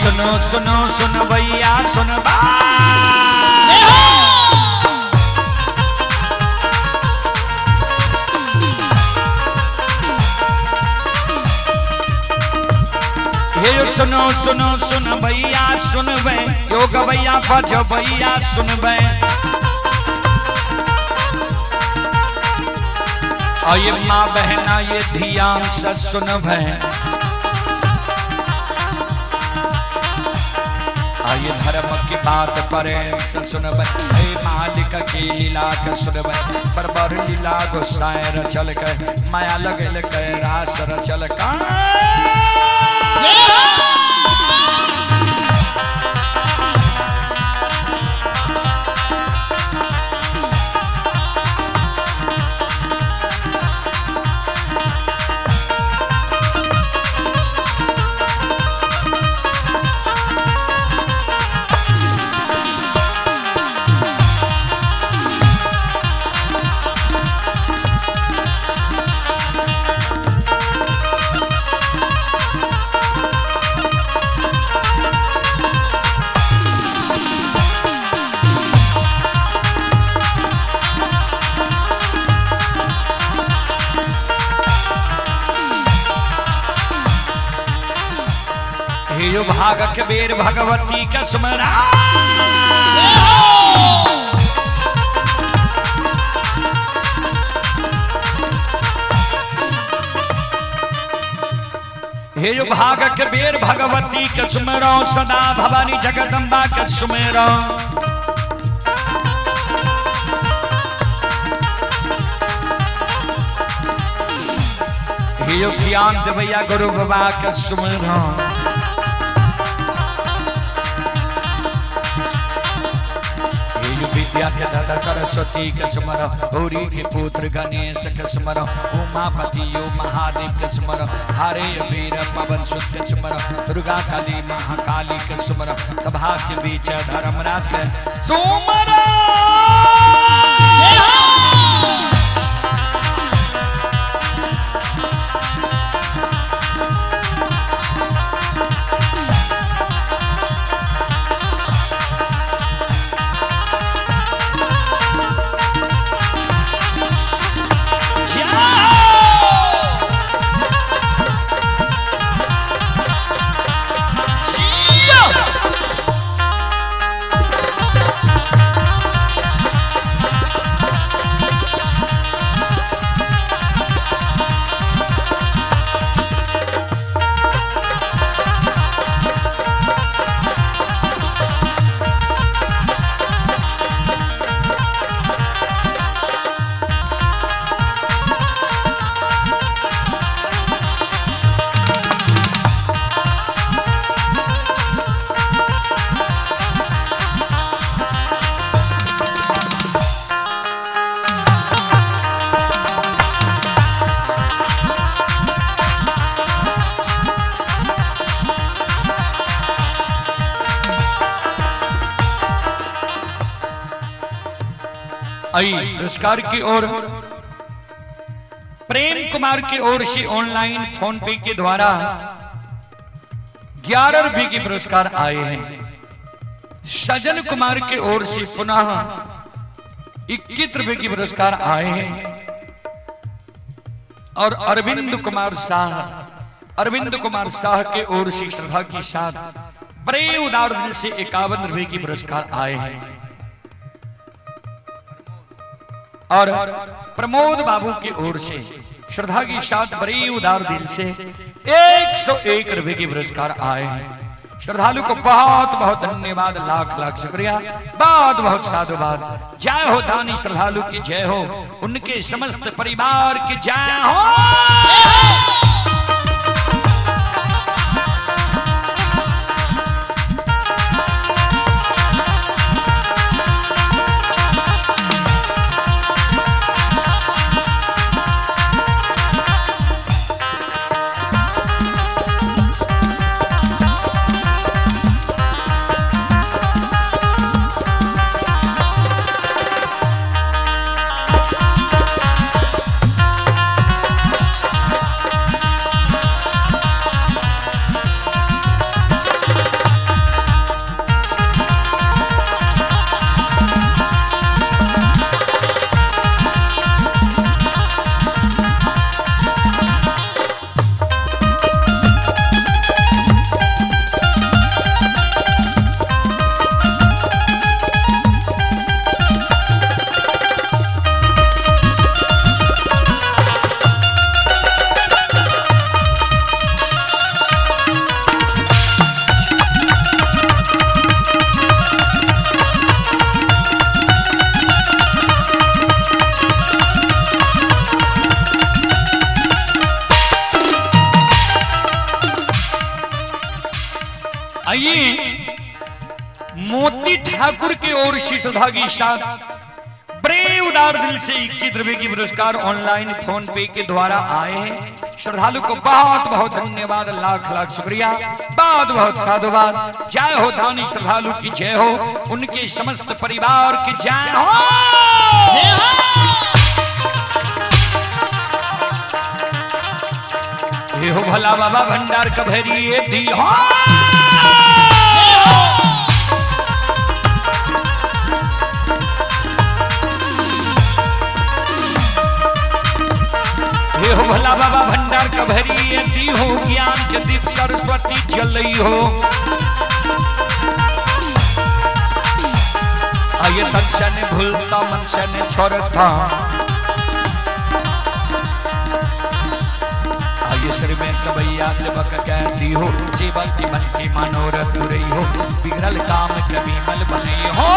S1: सुनो सुनो सुन भैया सुन बा सुनो सुनो सुन भैया सुन बे योग भैया भज भैया सुन बे और ये माँ बहना ये ध्यान से सुन बे ये धर्म की बात प्रेम से सुनब हे मालिक की लीला के सुनब पर बर लीला गोसाए रचल के माया लगल के रास रचल का यो भागक बेर भगवती का स्मरण हे यो भागक बेर भगवती का स्मरण सदा भवानी जगदम्बा का स्मरण हे यो ज्ञान देवैया गुरु बाबा का स्मरण विद्या के दादा सरस्वती के स्मर गौरी के पुत्र गणेश के स्मर उमापति यो महादेव के स्मर हरे वीर पवन सुत के स्मर दुर्गा काली महाकाली के स्मर सभा के बीच धर्मराज के सुमर आई पुरस्कार की ओर प्रेम कुमार की ओर से ऑनलाइन फोन पे के द्वारा 11 रुपए के पुरस्कार आए हैं। सजन कुमार की ओर से पुनः 21 रुपए के पुरस्कार आए हैं। और अरविंद कुमार शाह के ओर से श्रद्धा के साथ बड़े उदार दिल से 51 रुपए के पुरस्कार आए हैं। और प्रमोद बाबू की ओर से श्रद्धा के साथ बड़े उदार दिल से 101 रुपए के पुरस्कार आए हैं। श्रद्धालु को बहुत बहुत धन्यवाद, लाख लाख शुक्रिया, बहुत बहुत साधुवाद। जय हो दानी श्रद्धालु की जय हो, उनके समस्त परिवार की जय हो। मोती ठाकुर की ओर से श्रद्धा के साथ बड़े उदार दिल से 21 रुपए की पुरस्कार ऑनलाइन फोन पे के द्वारा आए हैं। श्रद्धालु को बहुत बहुत धन्यवाद, लाख लाख शुक्रिया, बहुत बहुत साधुवाद। जय हो दानी श्रद्धालु की जय हो, उनके समस्त परिवार की जय हो। ये हो भला बाबा भंडार कभरी दी हो। हे हो भला बाबा भंडार का भरी दी हो, ज्ञान के दीप सरस्वती जलई हो। आये तन ने भूलता मन से ने छोड़ता, आये श्री में सबैया से बक कहती हो, जीवन की मन की मनोरथ रही हो, बिगड़ल काम कभी मल बने हो।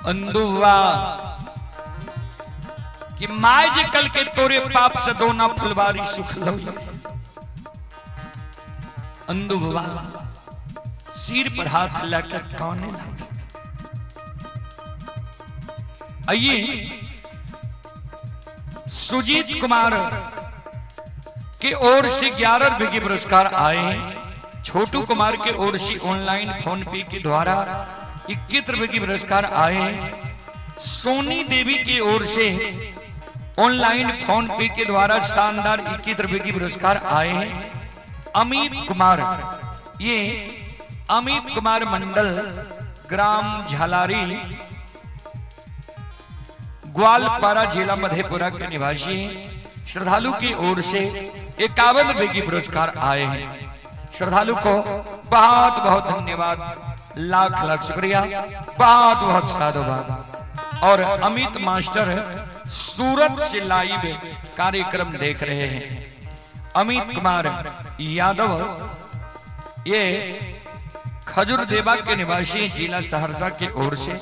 S1: अंदुआ कि माय जी कल के तोरे पाप से दोना फुलवारी सुख लो। अंदुआ सिर पर हाथ लाकर कौने लगे, आइए सुजीत कुमार के ओर से 11 रुपए के पुरस्कार आए हैं। छोटू कुमार के ओर से ऑनलाइन फोन पे के द्वारा 21 रुपए के पुरस्कार आए हैं। सोनी देवी की ओर से ऑनलाइन फोन पे के द्वारा शानदार 21 रुपए की पुरस्कार आए हैं। अमित कुमार, ये अमित कुमार मंडल ग्राम झालारी ग्वालपारा जिला मधेपुरा के निवासी हैं। श्रद्धालु की ओर से 51 रुपए की पुरस्कार आए हैं। श्रद्धालु को बहुत बहुत धन्यवाद, लाख लाख शुक्रिया, बहुत बहुत साधुवाद। और अमित मास्टर सूरत से लाइव कार्यक्रम देख रहे हैं। अमित कुमार यादव ये खजूर देवा के निवासी जिला सहरसा के ओर से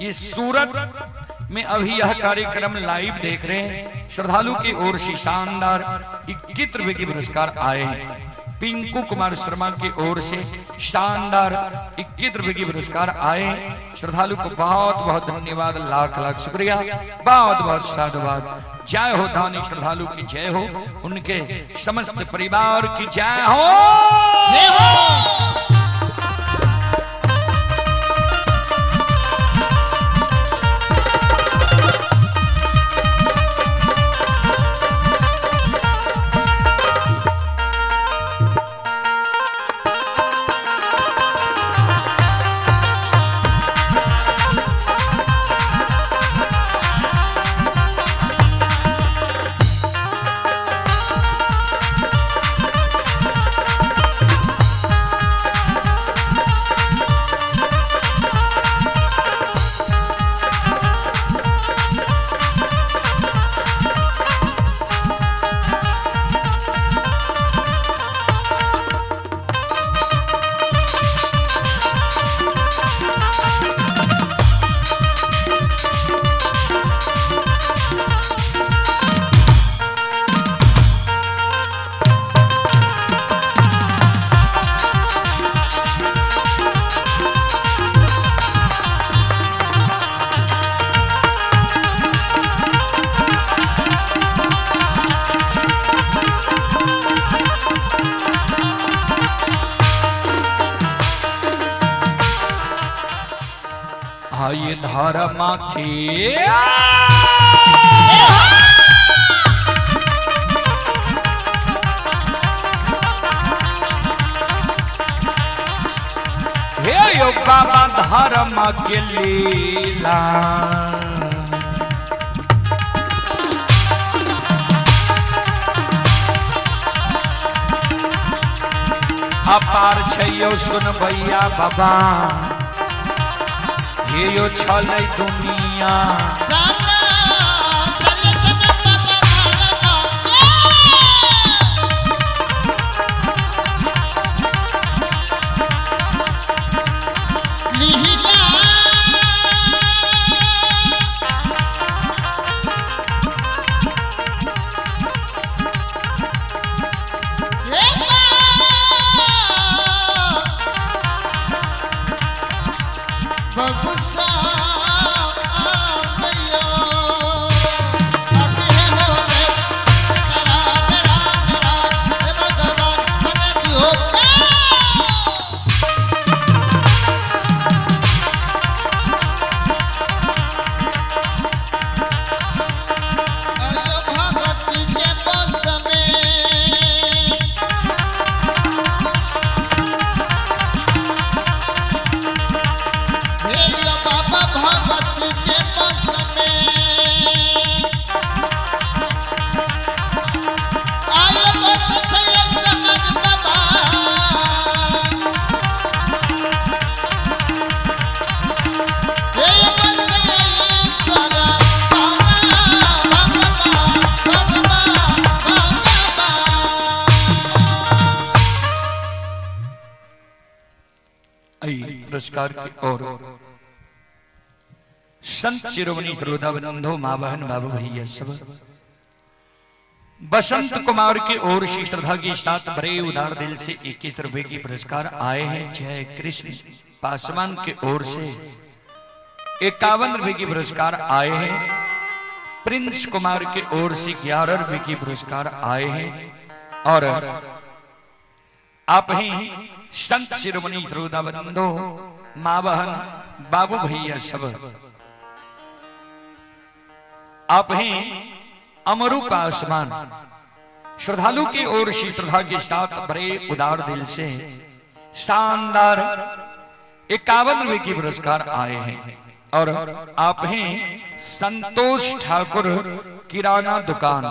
S1: ये सूरत में अभी यह कार्यक्रम लाइव देख रहे हैं। श्रद्धालु की ओर से शानदार 21 रुपए के पुरस्कार आए हैं। पिंकू कुमार शर्मा की ओर से शानदार 21 रुपए के पुरस्कार आए हैं। श्रद्धालु को बहुत बहुत धन्यवाद, लाख लाख शुक्रिया, बहुत बहुत साधुवाद। जय हो धानी श्रद्धालु की जय हो, उनके समस्त परिवार की जय हो। ये धर्म के हे यो बाबा धर्म के लीला अपार छयो सुन भैया बाबा ये यो छलै दुनिया पुरस्कार की ओर संत शिरोमणि श्रोताबंधो मां बहन बाबू भैया सब बसंत कुमार की ओर से श्रद्धा के साथ बड़े उदार दिल से 21 रुपए की पुरस्कार आए हैं। जय कृष्ण पासवान के ओर से 51 की पुरस्कार आए हैं। प्रिंस कुमार की ओर से 11 की पुरस्कार आए हैं। और आप ही संत शिरोमणि श्रोता बंधु, मां बहन, बाबू भैया सब आप ही अमरूप आसमान श्रद्धालु की ओर से श्रद्धा के साथ बड़े उदार दिल से शानदार 51 की पुरस्कार आए हैं। और आप हैं संतोष ठाकुर किराना दुकान,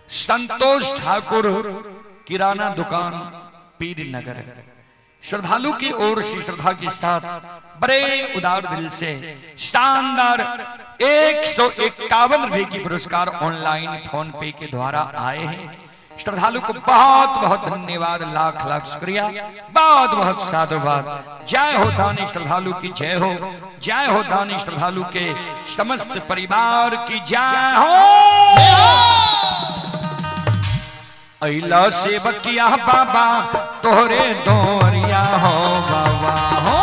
S1: संतोष ठाकुर किराना दुकान पीर नगर। श्रद्धालु की ओर से श्रद्धा के साथ बड़े उदार दिल से शानदार 151 की पुरस्कार ऑनलाइन फोन पे के द्वारा आए हैं। श्रद्धालु को बहुत बहुत धन्यवाद, लाख लाख शुक्रिया, बहुत बहुत साधुवाद। जय हो दानी श्रद्धालु की जय हो, जय हो दानी श्रद्धालु के समस्त परिवार की जय हो। अइला सेवकिया बाबा तोहरे दोरिया हो बाबा हो,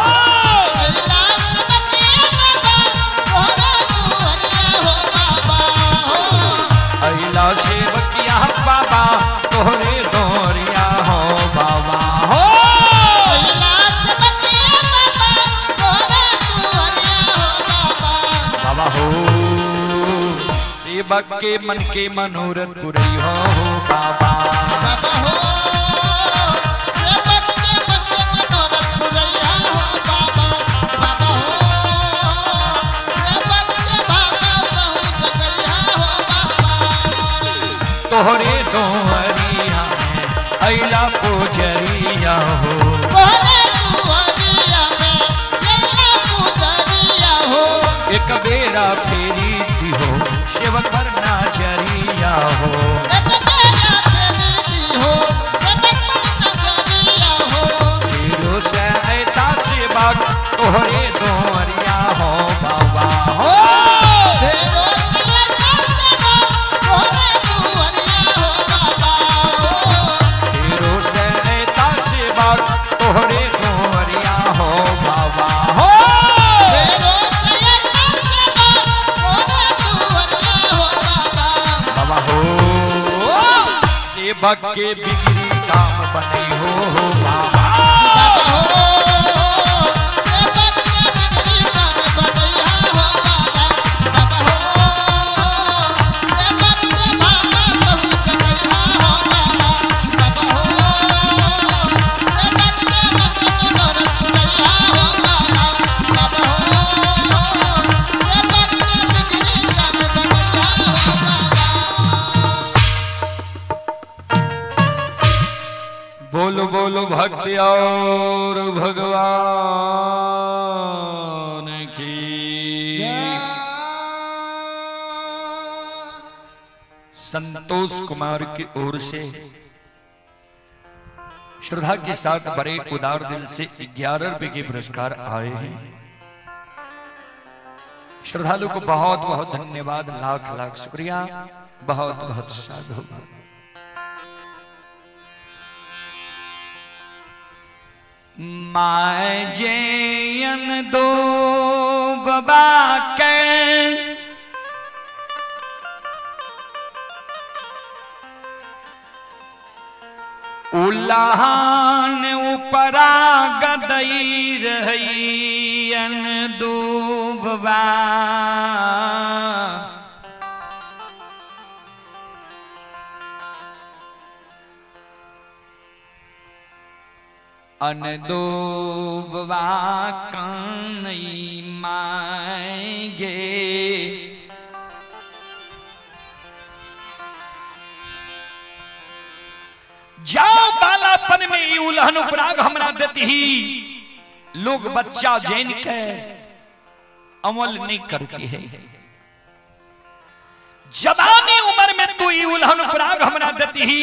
S1: अइला सेवकिया बाबा तोहरे दोरिया हो बाबा हो, बाबा हो। सेवक के मन के मनोरथ पूरी हो बाबा, बाबा हो। सेवक के मन के मनोरथ पूरी हो बाबा, बाबा हो। सेवक के भागा बहुत जगरिया हो बाबा, तोहरे दोहरिया में अइला पूजरिया हो, तोहरे दोहरिया में अइला पूजरिया हो। एक बेरा फेरी दी हो सेवक पर नजरिया हो, एक बेरा फेरी दी हो सेवक पर नजरिया हो। तेरो से ऐता सेवक तोहरे दोहरिया हो बाबा हो, तेरो से ऐता सेवक तोहरे दोहरिया हो बाबा हो, तेरो से ऐता सेवक तोहरे दोहरिया हो बाबा हो, तेरो से ऐता सेवक तोहरे दोहरिया हो बाबा हो। सेवक के बिगड़ी काम बने हो बाबा, बाबा हो। सेवक के बिगड़ी काम बनैया हो बाबा, बाबा हो। सेवक के भागा बहुत जगैया हो बाबा, बाबा हो। सेवक के मन के मनोरथ पूरैया हो बाबा, बाबा हो। सेवक के बिगड़ी काम बनैया हो बाबा। बोलो बोलो भक्ति और भगवान की। संतोष कुमार की ओर से श्रद्धा के साथ बड़े उदार दिल से 11 के पुरस्कार आए हैं। श्रद्धालु को बहुत बहुत धन्यवाद, लाख लाख शुक्रिया, बहुत बहुत साधुवाद। माय जैन दो बाबा के उल्लाहन उपरा गदई रहियन दो बाबा, अन दो बाबा कानई माएंगे, जाओ बालापन में ई उलहन उपराग हमरा देती ही, लोग बच्चा जैन के अमल नहीं करती है। जवानी उम्र में तू ई उलहन उपराग हमरा देती ही,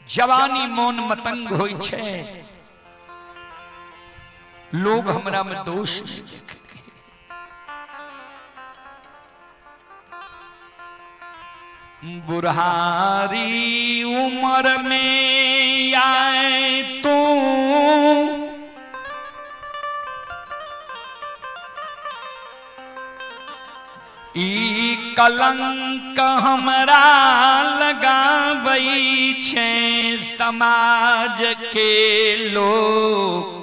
S1: जवानी मौन मतंग होई छे, लोग हमरा में दोष नहीं देखते। बुढ़ारी उम्र में आए तू कलंक हमरा लगाबै छै समाज के लोग।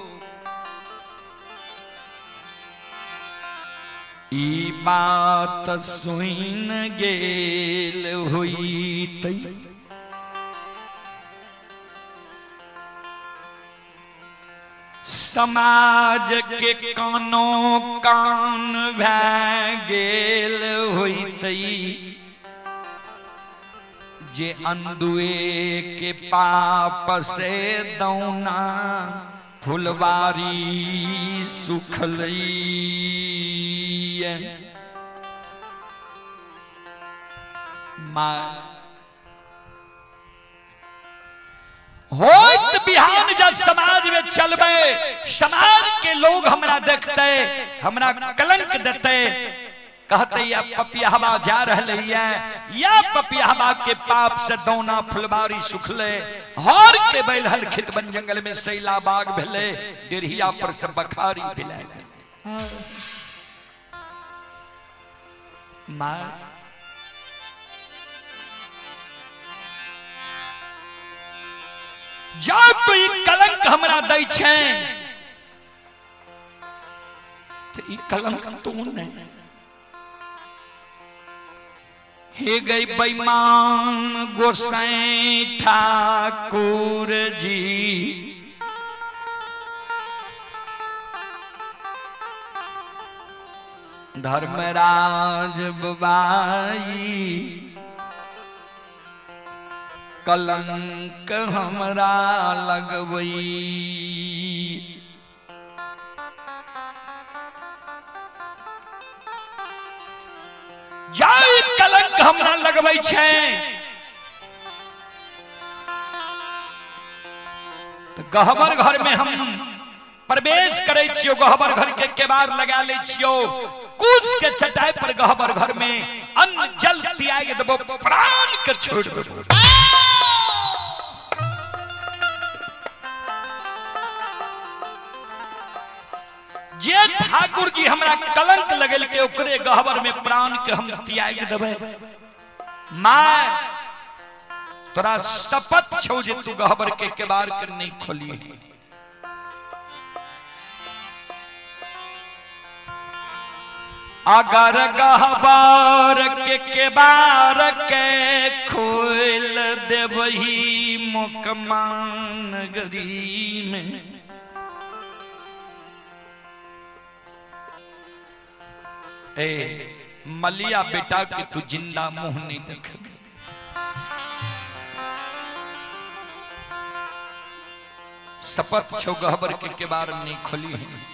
S1: ई बात सुन गेल होइतै समाज के कानो कान भए गेल होइतै जे अंधुए के पाप से दौना फुलवारी सुखलै। होइत बिहान जब समाज में चलबे समाज के लोग हमरा देखते हमरा कलंक देते कहते या पपियाहवा जा रहले या पपियाहवा के पाप से दौना फुलवारी सुखले। हर के बैलहल खेत बन जंगल में सैला बाग भेले डेढ़िया पर से बखारी बिलाए मां जब तो ई कलंक हमरा दै छै तो ई कलंक तू नहीं। हे गई बेईमान गोसाई ठाकुर जी धर्मराज बाबाई कलंक हमरा लगवई। जाई कलंक हमरा लगवई छै तो गहबर घर में हम प्रवेश करे छियो गहबर घर के केबाड़ लगा ले छियो कुछ के चटाई पर गहबर घर में अन्न जल त्याग देबो प्राण के छोड़ देबो। जे ठाकुर जी हमरा कलंक लगल के ओकरे गहबर में प्राण के हम त्याग देबे। मां तोरा शपथ छौ जे तू गहबर के केबाड़ के नहीं खोली है। अगर गहबर के केबाड़ के खोल देबही मुकमान नगरी में ए मलिया बेटा के तू जिंदा मुंह नहीं देख। शपथ छो गहबर के केबाड़ नहीं खोली है।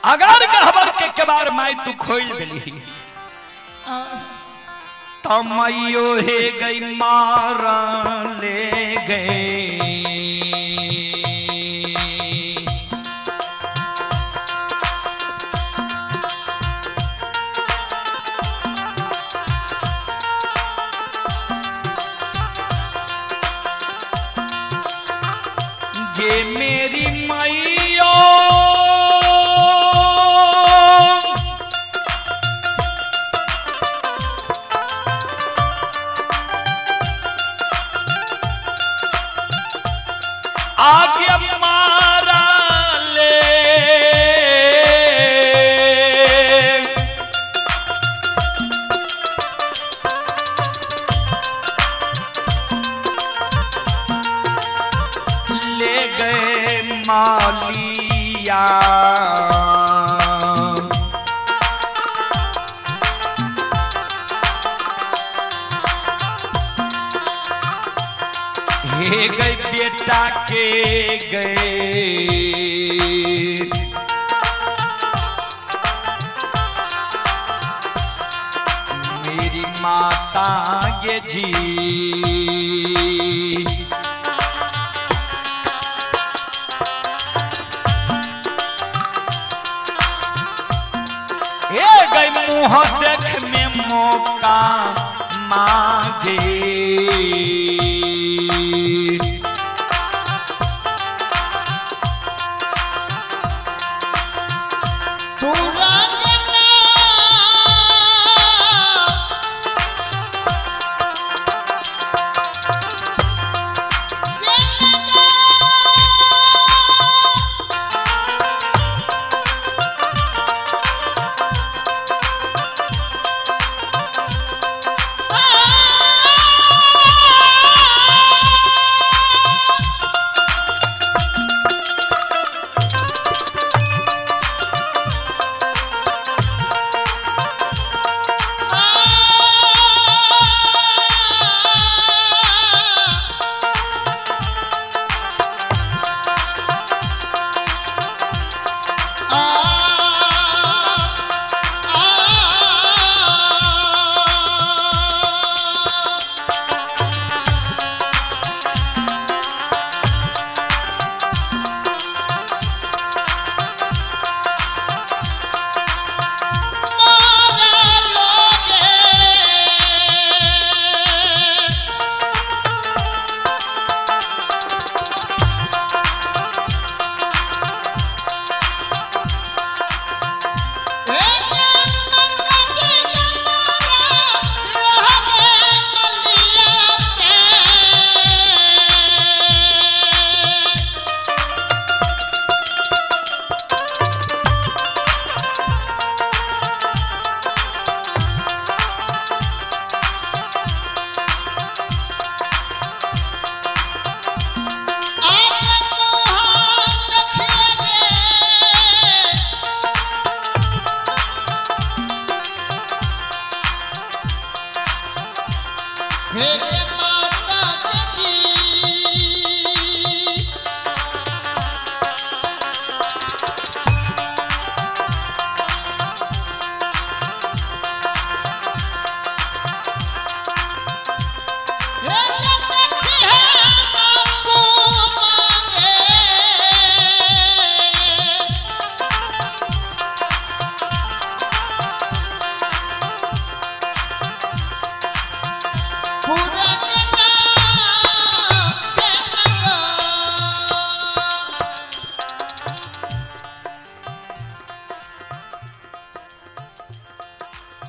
S1: अगर गहबर के केबाड़ माई तू खोल देली तमयो हे गई मारा ले गए। ये मेरी मैया आगे मारा ले मालिया हे गई बेटा के गए मेरी माता ये जी मुँह देख में मौका मांगे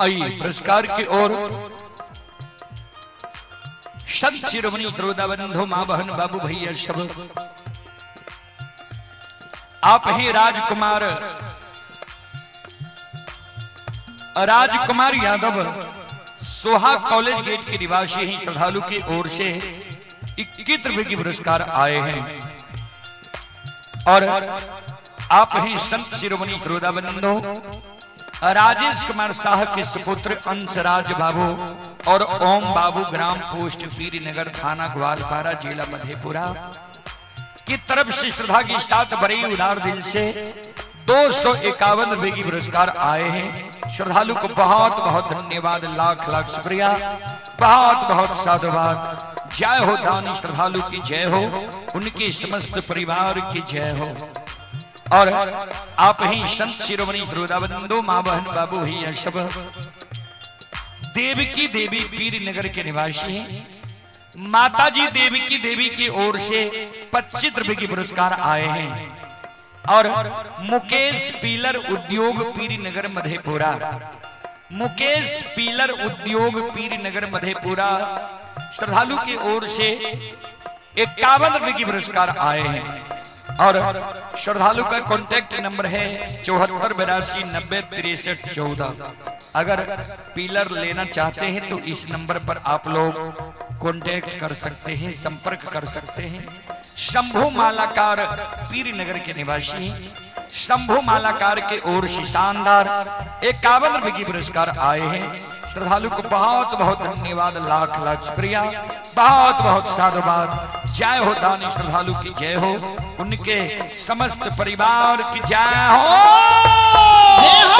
S1: आइए पुरस्कार की ओर संत शिरोमणि त्रोदा बंधु मां बहन बाबू भैया सब आप ही राजकुमार यादव सोहा कॉलेज गेट के निवासी ही श्रद्धालु की ओर से 21 रुपए की पुरस्कार आए हैं और आप ही संत शिरोमणि त्रोदा बंधु राजेश कुमार साहब के सुपुत्र अंशराज बाबू और ओम बाबू ग्राम पोस्ट पीरी नगर थाना ग्वालपारा जिला मधेपुरा की तरफ से श्रद्धा की साथ बड़ी उदार दिल से 251 रुपए की पुरस्कार आए हैं। श्रद्धालु को बहुत बहुत धन्यवाद, लाख लाख शुक्रिया, बहुत बहुत साधुवाद। जय हो दानी श्रद्धालु की जय हो, उनके समस्त परिवार की जय हो। और आप ही संत शिरोमणि त्रोदा बंधु मां बहन बाबू ही सब देवकी देवी पीर नगर के निवासी हैं। माताजी देवकी देवी की ओर से 25 रुपए की पुरस्कार आए हैं और मुकेश पीलर उद्योग पीर नगर मधेपुरा, मुकेश पीलर उद्योग पीर नगर मधेपुरा श्रद्धालु की ओर से 51 रुपए की पुरस्कार आए हैं और श्रद्धालु का कॉन्टैक्ट नंबर है 7482906314। अगर पीलर लेना चाहते हैं तो इस नंबर पर आप लोग कॉन्टैक्ट कर सकते हैं, संपर्क कर सकते हैं। शंभू मालाकार पीर नगर के निवासी शंभू मालाकार के ओर से शानदार 51 रुपए की पुरस्कार आए हैं। श्रद्धालु को बहुत बहुत धन्यवाद, लाख लाख शुक्रिया, बहुत बहुत साधुवाद। जय हो दानी श्रद्धालु की जय हो, उनके समस्त परिवार की जय हो, जय हो।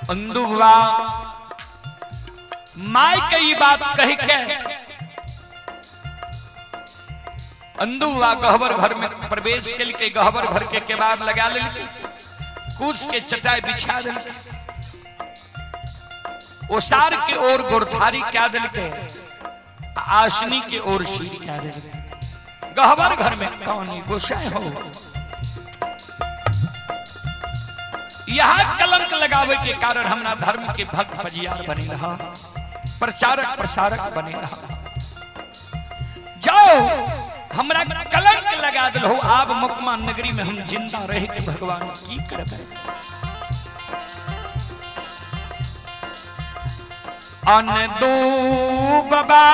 S1: अंधुआ माई कई बात कह के अंधुआ गहबर घर में प्रवेश के लिए गहबर घर के केबाड़ लगा ले, कूस के चटाई बिछा दे, ओसार के ओर गोरथारी क्या दिल के, आसनी के ओर शीर क्या दिल के। गहबर घर में कौन गोसाई हो, यहाँ कलंक लगावे के कारण हमरा धर्म के भक्त फजियार बने रहा, प्रचारक प्रसारक बने रहा। जाओ हमरा कलंक लगा दिल हो, आप मुकमा नगरी में हम जिंदा रहे के भगवान की करबे। अनदू बाबा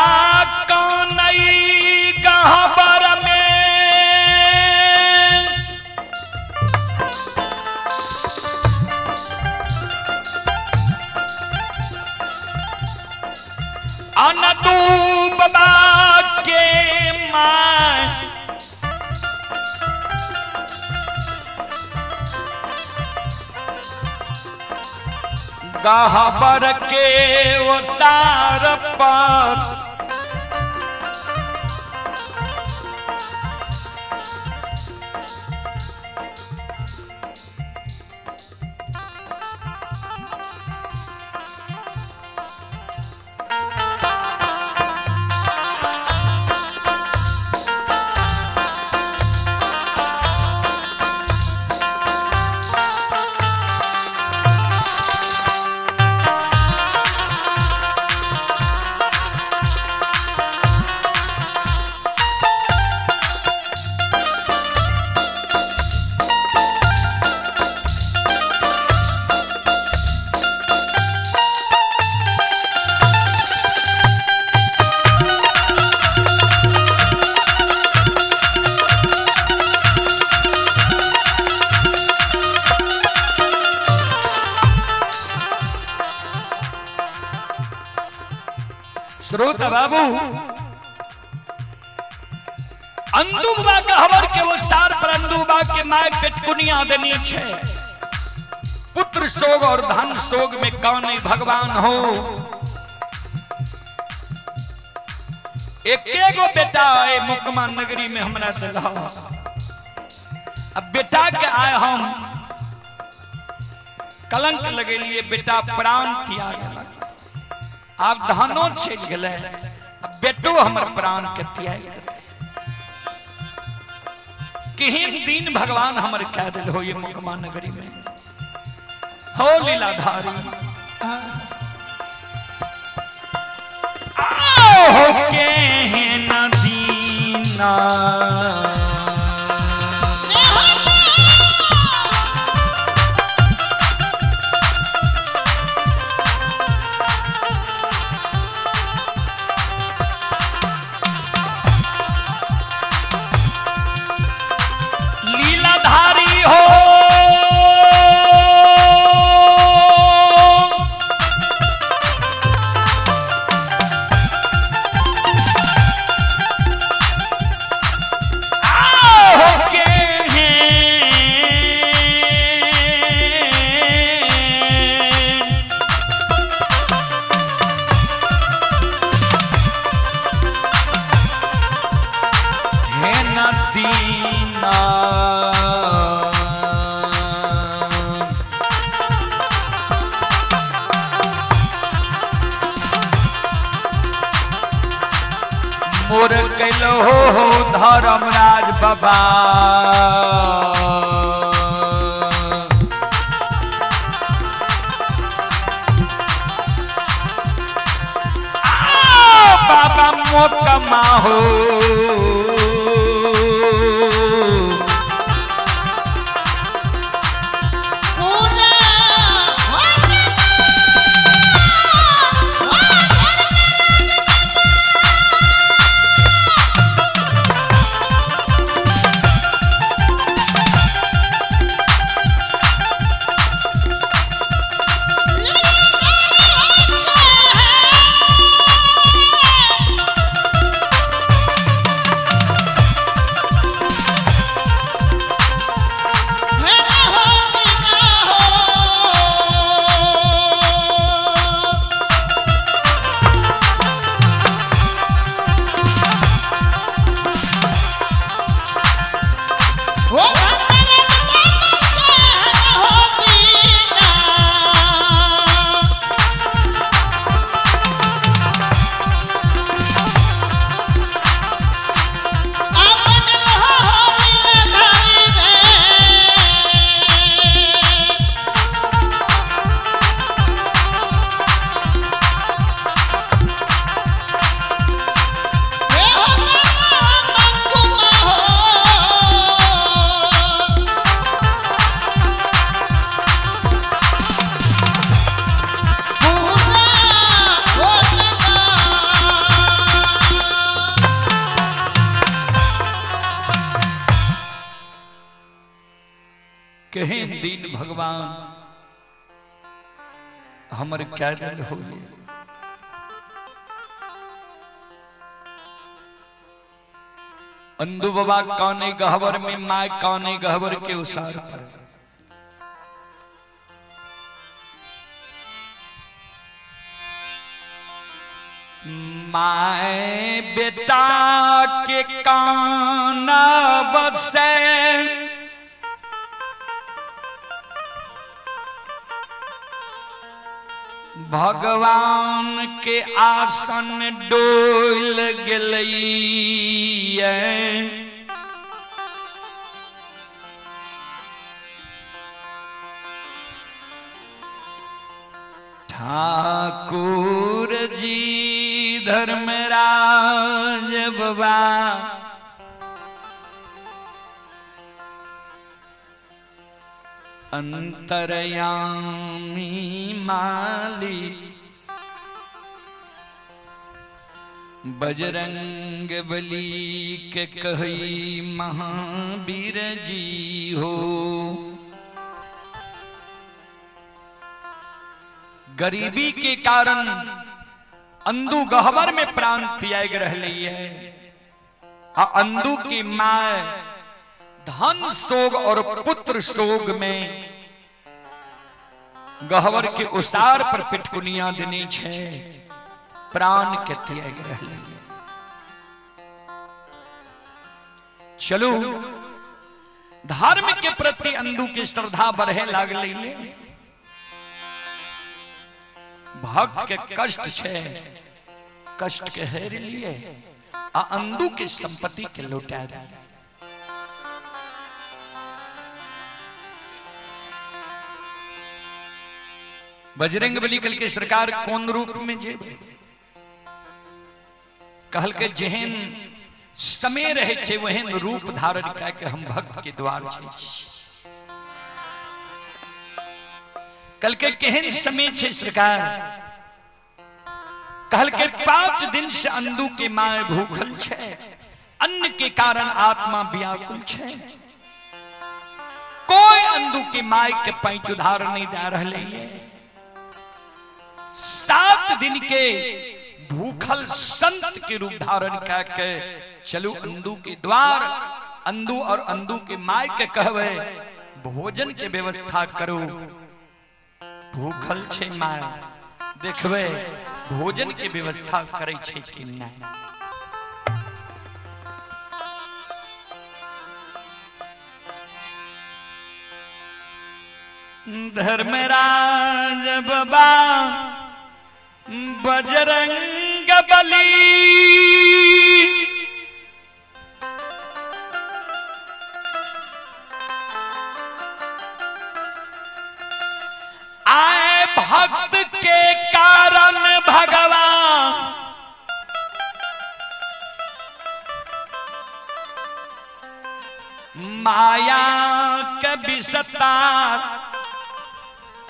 S1: कौनई गहबर में अनदू बाबा के मां गहबर के ओसार पर श्रोता बाबू अंदुबा कहवर के वो सार पर अंदुबा के माय पेटकुनिया देनी छे पुत्र सोग और धन सोग में कौन भगवान हो एकेगो बेटा ए मुकमा नगरी में हमरा दिला अब बेटा के आए हम कलंक लगे लिए बेटा प्राण त्याग आप धनो छीन गए बेटो हमर प्राण के त्याग किहिन दिन भगवान हमर कह दिल हो ये मुकमा नगरी में हो लीलाधारी हो के न दीना मोर कैलो हो धर्मराज बाबा बाबा मोकमा हो कहीं दीन भगवान हमर क्या दिल हो अंदु बाबा काने गहवर में माय काने गहवर के उसार पर माए बेटा के कान बसे भगवान के आसन डोल गलई ठाकुर जी धर्मराज बाबा अंतरयामी माली बजरंग बली के कही महावीर जी हो। गरीबी के कारण अंधु गहवर में प्राण त्याग रही है। अंधु की मां धन सोग और पुत्र सोग में गहवर के उसार पर पिटकुनिया देनी छे प्राण के त्याग रही है। चलो धर्म के प्रति अंधु की श्रद्धा बढ़े लागल है। भक्त के कष्ट छे कष्ट के हेर लिए अंधु की संपत्ति के लौटा दे। बजरंग बली कल के सरकार कौन रूप में जेबे कहल के जेहन समय रहे छे वहन रूप धारण करके हम भक्त के द्वार छे। कल के केहन समय छे सरकार कहल के 5 दिन से अंधु के माए भूखल छे अन्न के कारण आत्मा व्याकुल छे। कोई अंधु के माए के पैंच उधार नहीं दे रहे है। 7 दिन के भूखल संत के रूप धारण करके चलो अंधु के द्वार अंधु और अंधु के माय के कहवे भोजन के व्यवस्था करो। भूखल छे माय देखवे भोजन के व्यवस्था करे छे कि नहीं। धर्मराज बाबा बजरंग बली आए भक्त के कारण भगवान माया के विस्तार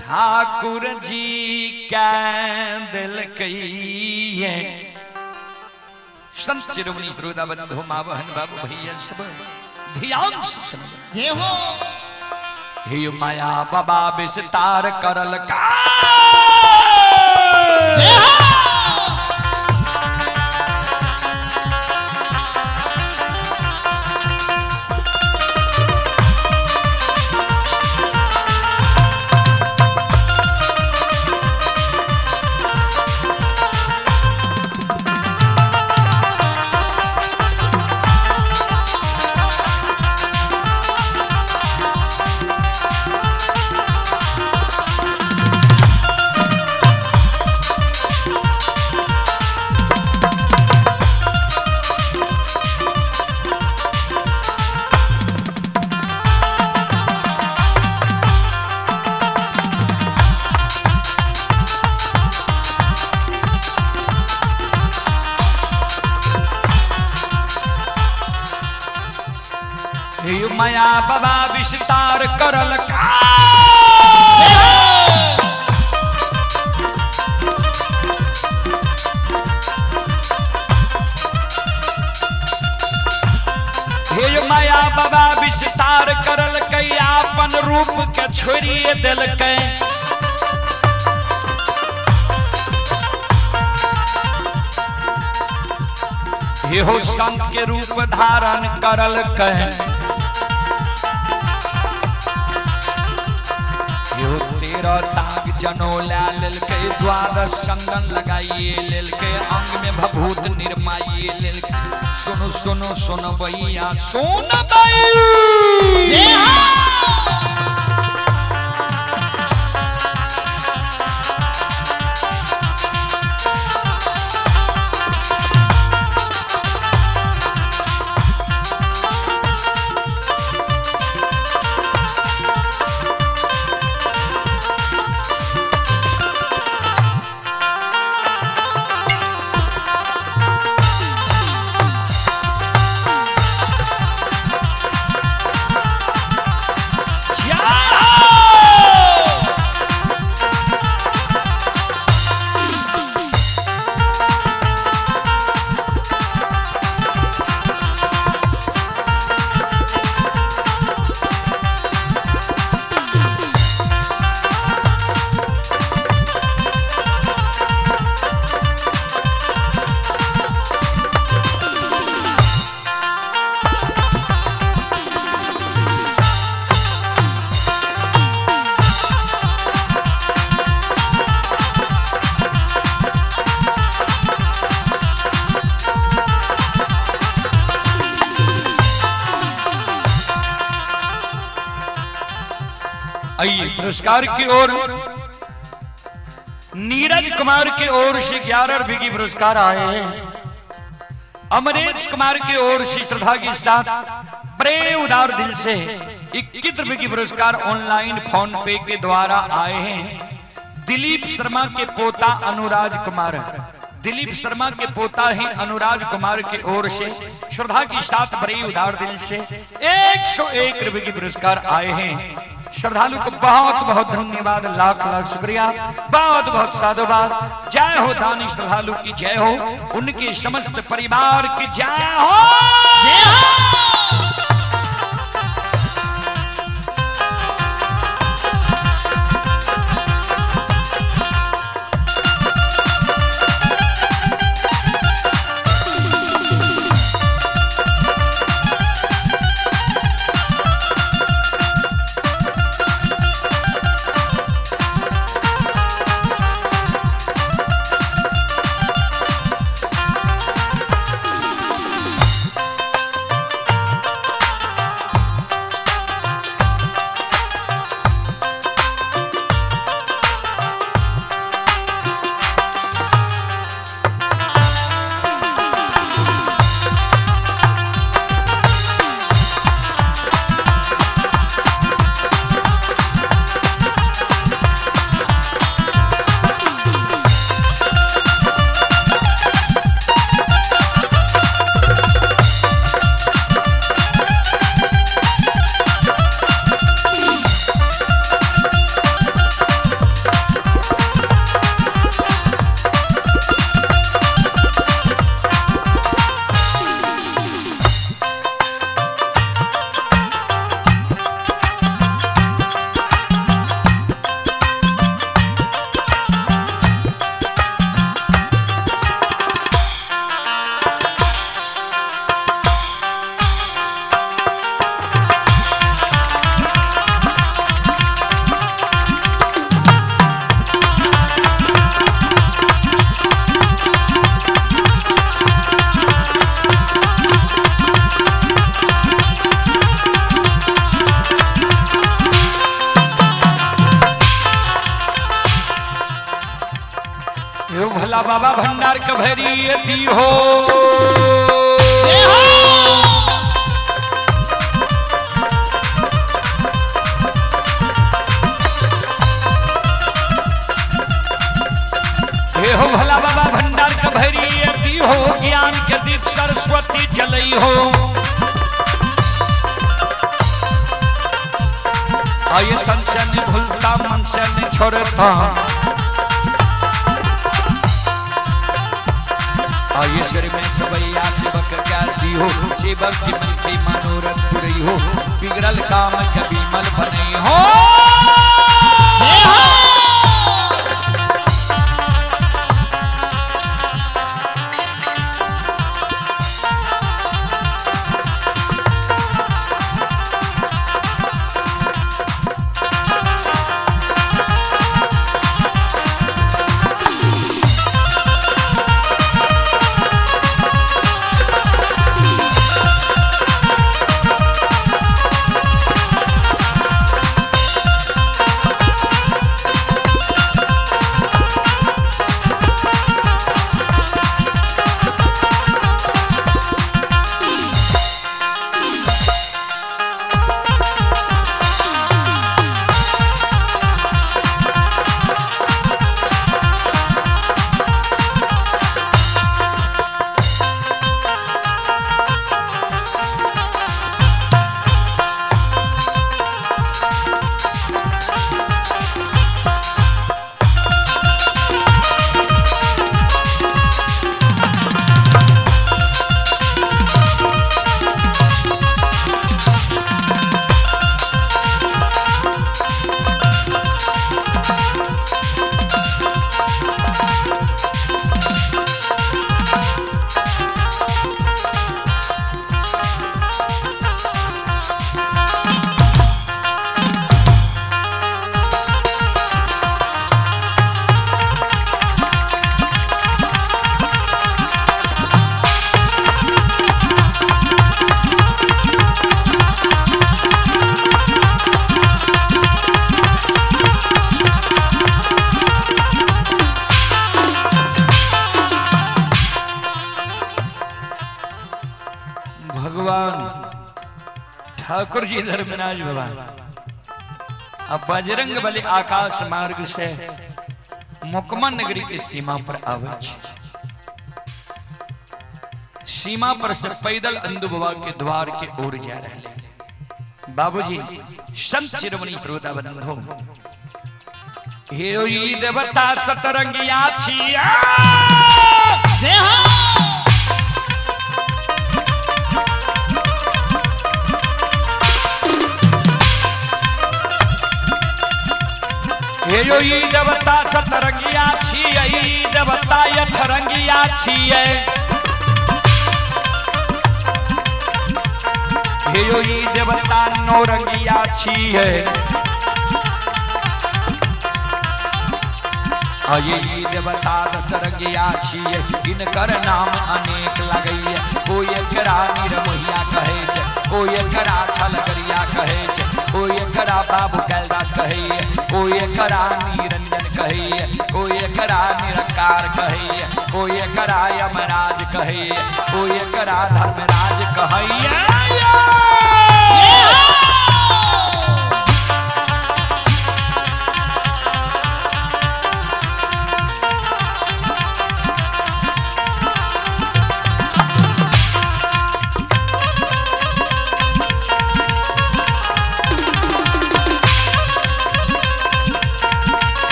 S1: ठाकुर जी क्या दिल कही है। संत शिरोमणि श्रोता बंधु माँ बहन बाबू भैया सब ध्यान से सुनो। हे माया बाबा विस्तार करल का माया बाबा विस्तार करल का हे माया बाबा विस्तार करल कई अपन रूप के छोड़िए दिल के हे हो संत के रूप धारण करल कहे 13 ताग जनोला लेलके द्वादश चंदन लगाइए लेलके अंग में भभूत निर्माइए लेलके सुनो सुनो सुनो भैया सोन बाई आइए पुरस्कार की ओर नीरज कुमार की ओर से 11 रुपए की पुरस्कार आए हैं। अमरेश कुमार की ओर से श्रद्धा के साथ बड़े उदार दिल से 21 रुपए की पुरस्कार ऑनलाइन फोन पे के द्वारा आए हैं। दिलीप शर्मा के पोता अनुराज कुमार, दिलीप शर्मा के पोता हैं अनुराज कुमार की ओर से श्रद्धा के साथ बड़े उदार दिल से 101 रुपए की पुरस्कार आए हैं। श्रद्धालु को बहुत बहुत धन्यवाद, लाख लाख शुक्रिया, बहुत बहुत साधुवाद। जय हो दानी श्रद्धालु की जय हो, उनके समस्त परिवार की जय हो, जय हो। भला बाबा भंडार कभरी दी हो, हे हो भला बाबा भंडार कभरी दी हो, ज्ञान के दीप सरस्वती जलई हो। आइए तन से नहीं भूलता, मन से नहीं छोड़ता, आइए सिर में सबैया सेवक ज्ञाती हो, सेवक की मन की मनोरथ पूरी हो, बिगड़ल काम कभी मल बने हो। ठाकुर जी धर्मराज बाबा अब बजरंग बली आकाश मार्ग से मुकमा नगरी के सीमा पर आवे सीमा पर से पैदल अंधु बाबा के द्वार के ओर जा रहे बाबूजी संत शिरोमणि श्रोता बंधु हे देवता सतरंगिया छिया हे देवता सतरंगिया छियै देवता यथरंगिया छियै हे देवता नौरंगिया छियै ये देवता दशरंगिया छियै इनकर नाम अनेक लगैया कोई एकरा निरमोहिया कहे छै कोई एकरा छलगरिया कहे छै कोई एकरा बाबू कैलाश कहे कोई एकरा निरंजन कहे कोई एकरा निरंकार कहे कोई एकरा यमराज कहे कोई एकरा धर्मराज कहे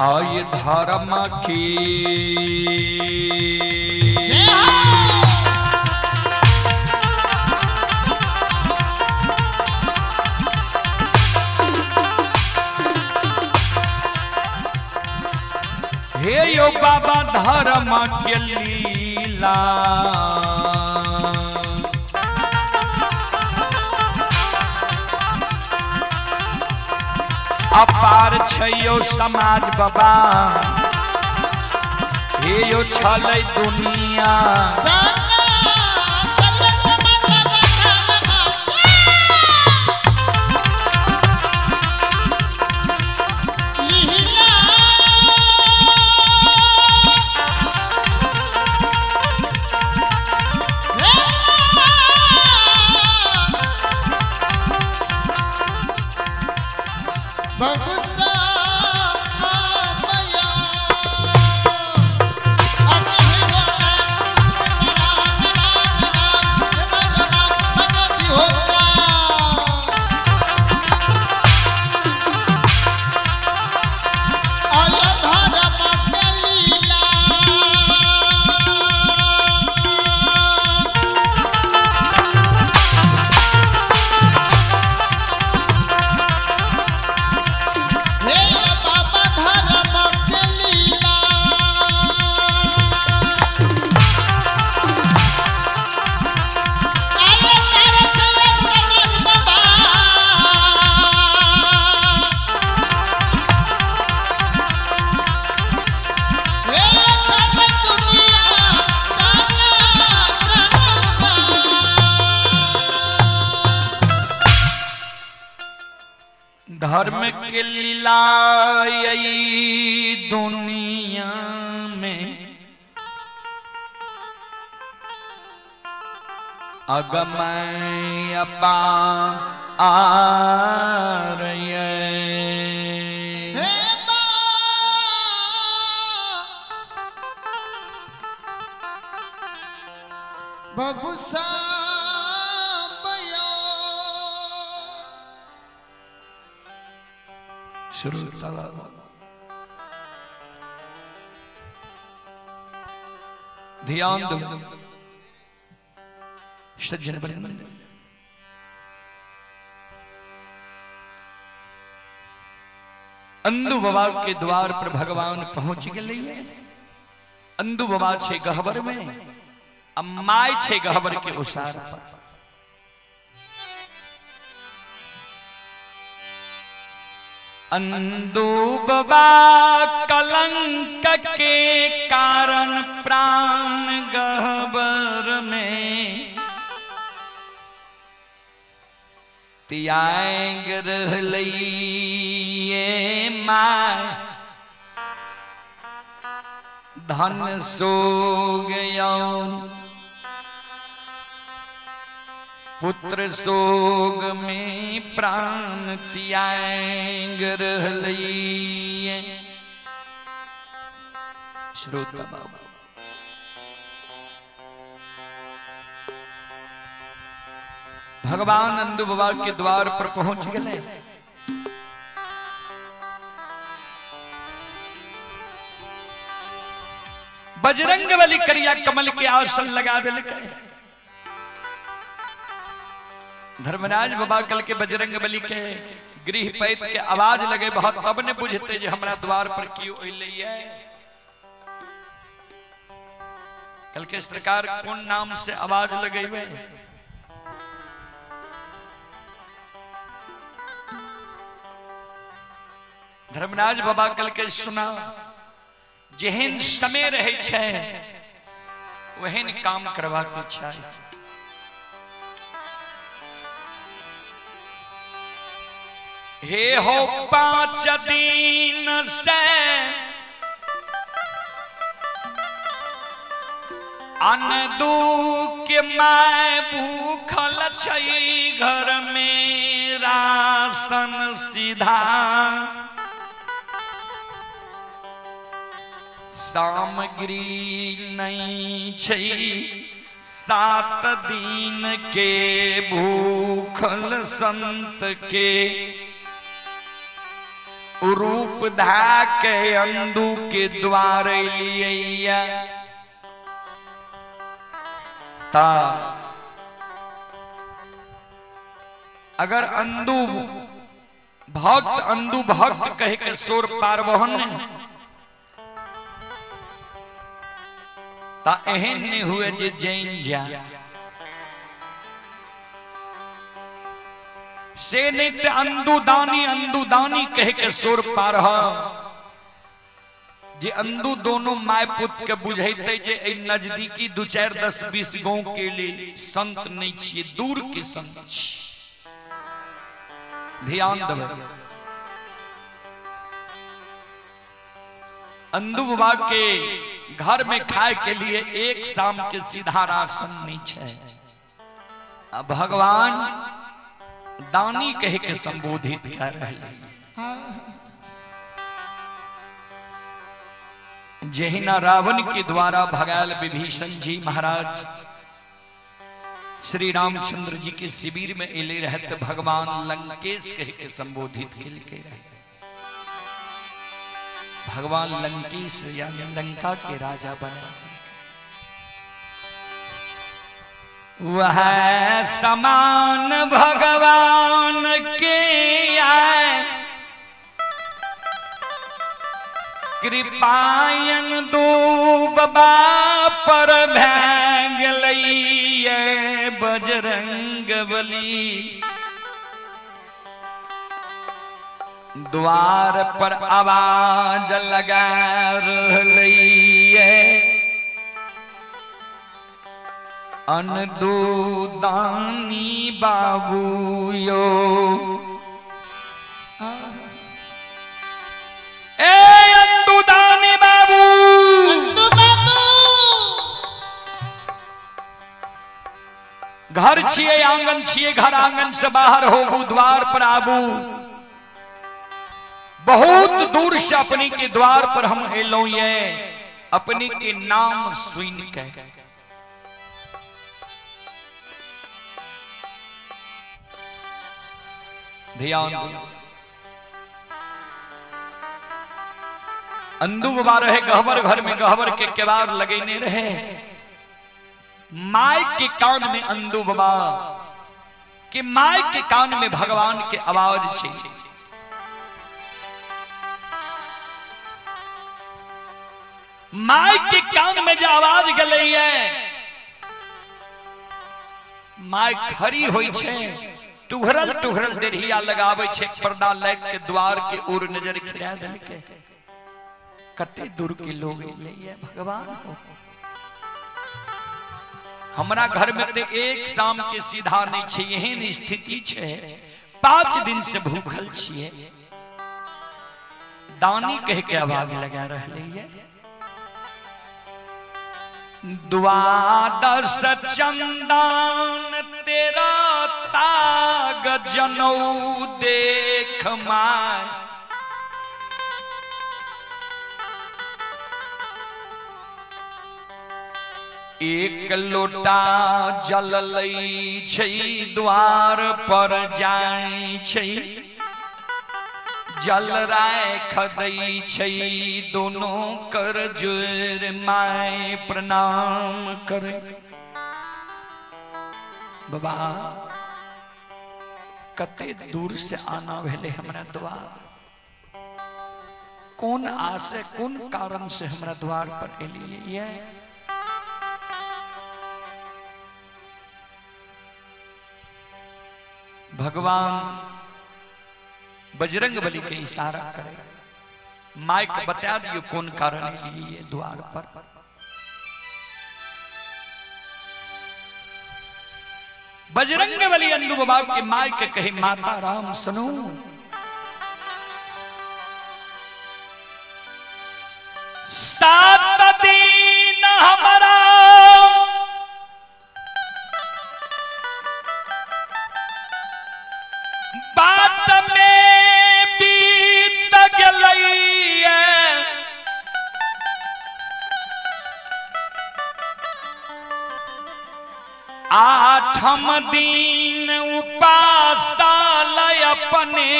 S1: आय धर्म की हे यो बाबा धर्म के लीला अपार छयो समाज बाबा हे यो छलै दुनिया धर्म के लीला दुनिया में अगमय अपार
S2: बबुसा
S1: श्रोता ध्यान दो सज्जन बन। अंधु बाबा के द्वार पर भगवान पहुंच गए। अंधु बाबा छे गहबर में, अम्माई छे गहबर के उसार पर। अंधु बाबा कलंक के कारण प्राण गहबर में त्याग रहलिए माय धन सो गया पुत्र सोग में प्राण त्याग रहलिए। श्रोता बाबा भगवान अंधु बाबा के द्वार पर पहुंच गए। बजरंग बली करिया कमल के आसन लगा दिल। धर्मराज बाबा कल के बजरंग बली के गृह पैत के आवाज लगे बहुत, तब ने बुझते जे हमरा द्वार पर क्यों अइले। कल के सरकार कौन नाम से आवाज लगेबे। धर्मराज बाबा कल के सुना, जेहन समय रहे छे वहन काम करवा के चाहिए। हे हो 5 दिन से अन्न दुख माय भूखल छई, घर में राशन सीधा सामग्री नहीं छई। 7 दिन के भूखल संत के रूप धा के अंधु के द्वार लिया। ता अगर अंधु भक्त कहे के सोर पारवहन ता एहन नहीं हुए जे जैन जा से नित्य अंधुदानी कह के सोर पार जे अंधु दोनों माय पुत्र के बुझेते जे नजदीकी 2, 4, 10, 20 गांव के लिए संत नहीं छिए, दूर के संत छी। ध्यान देवे। अंधु बाबा के घर में खाए के लिए एक शाम के सीधा राशन नहीं है। अब भगवान दानी कह के संबोधित कर रहे हैं। जहिना रावण के द्वारा भगाल विभीषण जी महाराज श्री रामचंद्र जी के शिविर में एले रहते भगवान लंकेश कह के संबोधित के रहे। भगवान लंकेश यानी लंका के राजा बने। वह समान भगवान के आए कृपायन दो बाबा पर भाग लइए बजरंग बली। द्वार पर आवाज लगा रहिए अनदो दानी बाबू यो। ए अनदो दानी बाबू, घर छिए आंगन छिए, घर आंगन से बाहर होबू द्वार पर आबू। बहुत दूर से अपनी के द्वार पर हम एलो ये अपनी के नाम सुन के। ध्यान दो। अंधु बाबा रहे गहबर घर में, गहबर के केवाड़ लगेने रहे। माय के कान में अंधु बाबा कि माय के कान में भगवान के आवाज छे। माय के कान में जो आवाज गलई है, माय खड़ी होई छे, टुहरल टुहरल देरिया लगावे छे, पर्दा लग के द्वार के ओर नजर खिरा दल के कते दूर के लोग ले भगवान हो। हमारा घर में तो एक शाम के सीधा नहीं छे, यही स्थिति छे, 5 दिन से भूखल छिए। दानी कह के आवाज लगा रहले है, द्वादश चंदन तेरा ताग जनऊ देख माय, एक लोटा जल लई छई, द्वार पर जाई छई, जल राख दई छई, दोनों कर जोर माय प्रणाम करे। बाबा कते दूर से आना भेले हमरा द्वार, कौन आसे कौन कारण से हमरा द्वार पर एलिए। भगवान बजरंग बली के इशारा करे, माइक बता दियो कौन कारण लिए द्वार पर। बजरंग बली अंडू बाबा के माइक कहे, माता राम सुनो, सात दिन हमारा बात में बीत गई है, आठम दिन उपासाल अपने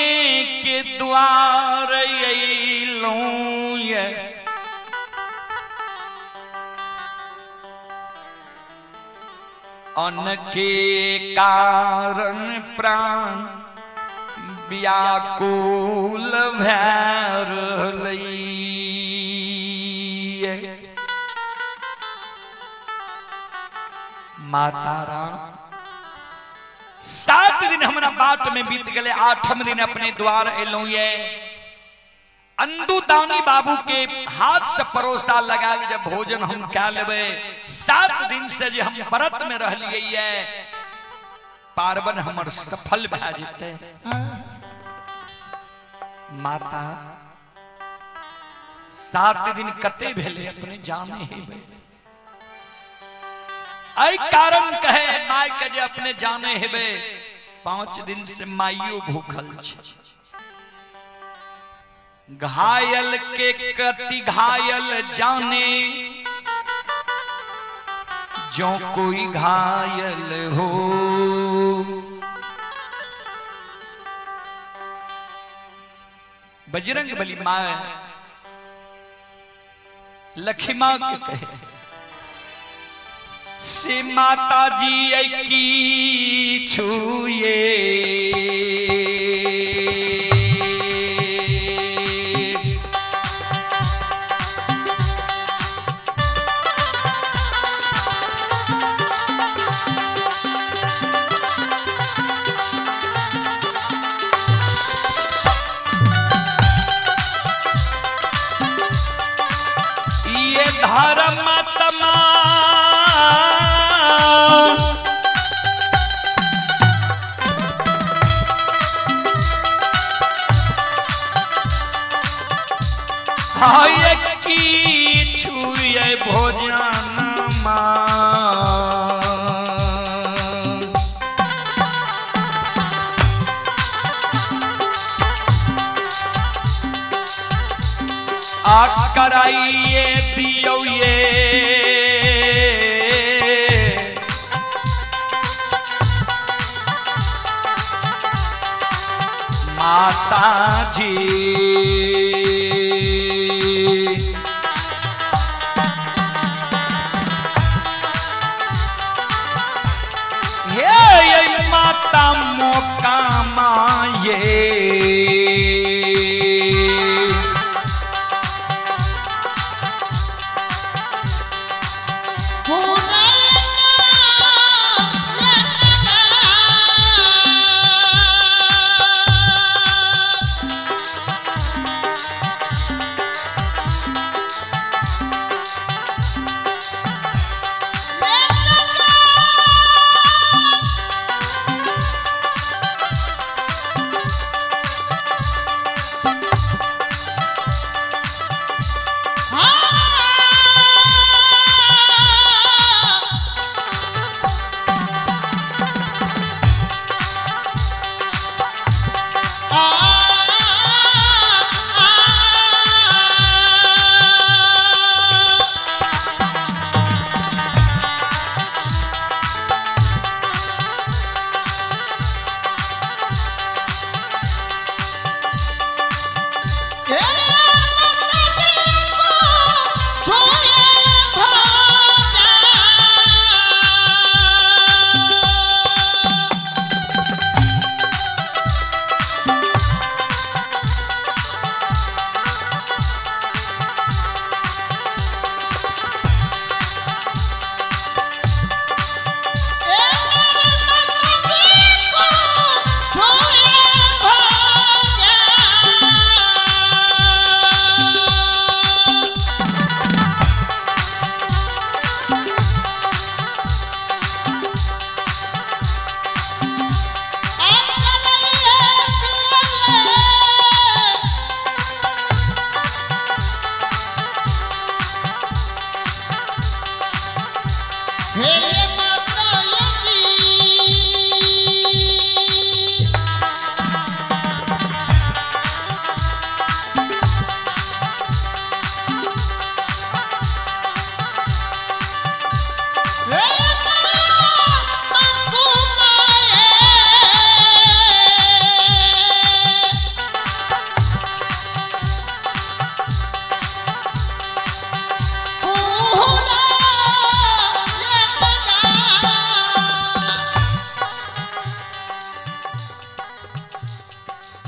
S1: के द्वार अइलूं ये, अन्न के कारण प्राण व्याकुल भैर माता राम। 7 दिन हमरा बाट में बीत गए, 8वें दिन अपने द्वार एलू ये। अंदू दानी बाबू के हाथ से परोसा लगा, जब भोजन हम क्या लेवे, 7 दिन से जो हम व्रत में रह लिए, पार्वन हमर सफल भा जेते। माता 7 दिन कते भेले अपने जाने हेबे, आई कारण कहे माय के जे अपने जाने हेबे, 5 दिन से माइयो भूखल छ। घायल के कति घायल जाने, जो कोई घायल हो, बजरंग बली माँ लखीमा के कहे, से माता जी की छुए, ये धर्म तमा की छुए भोजन आ कराइए दियो ये, माता जी माता मौका माये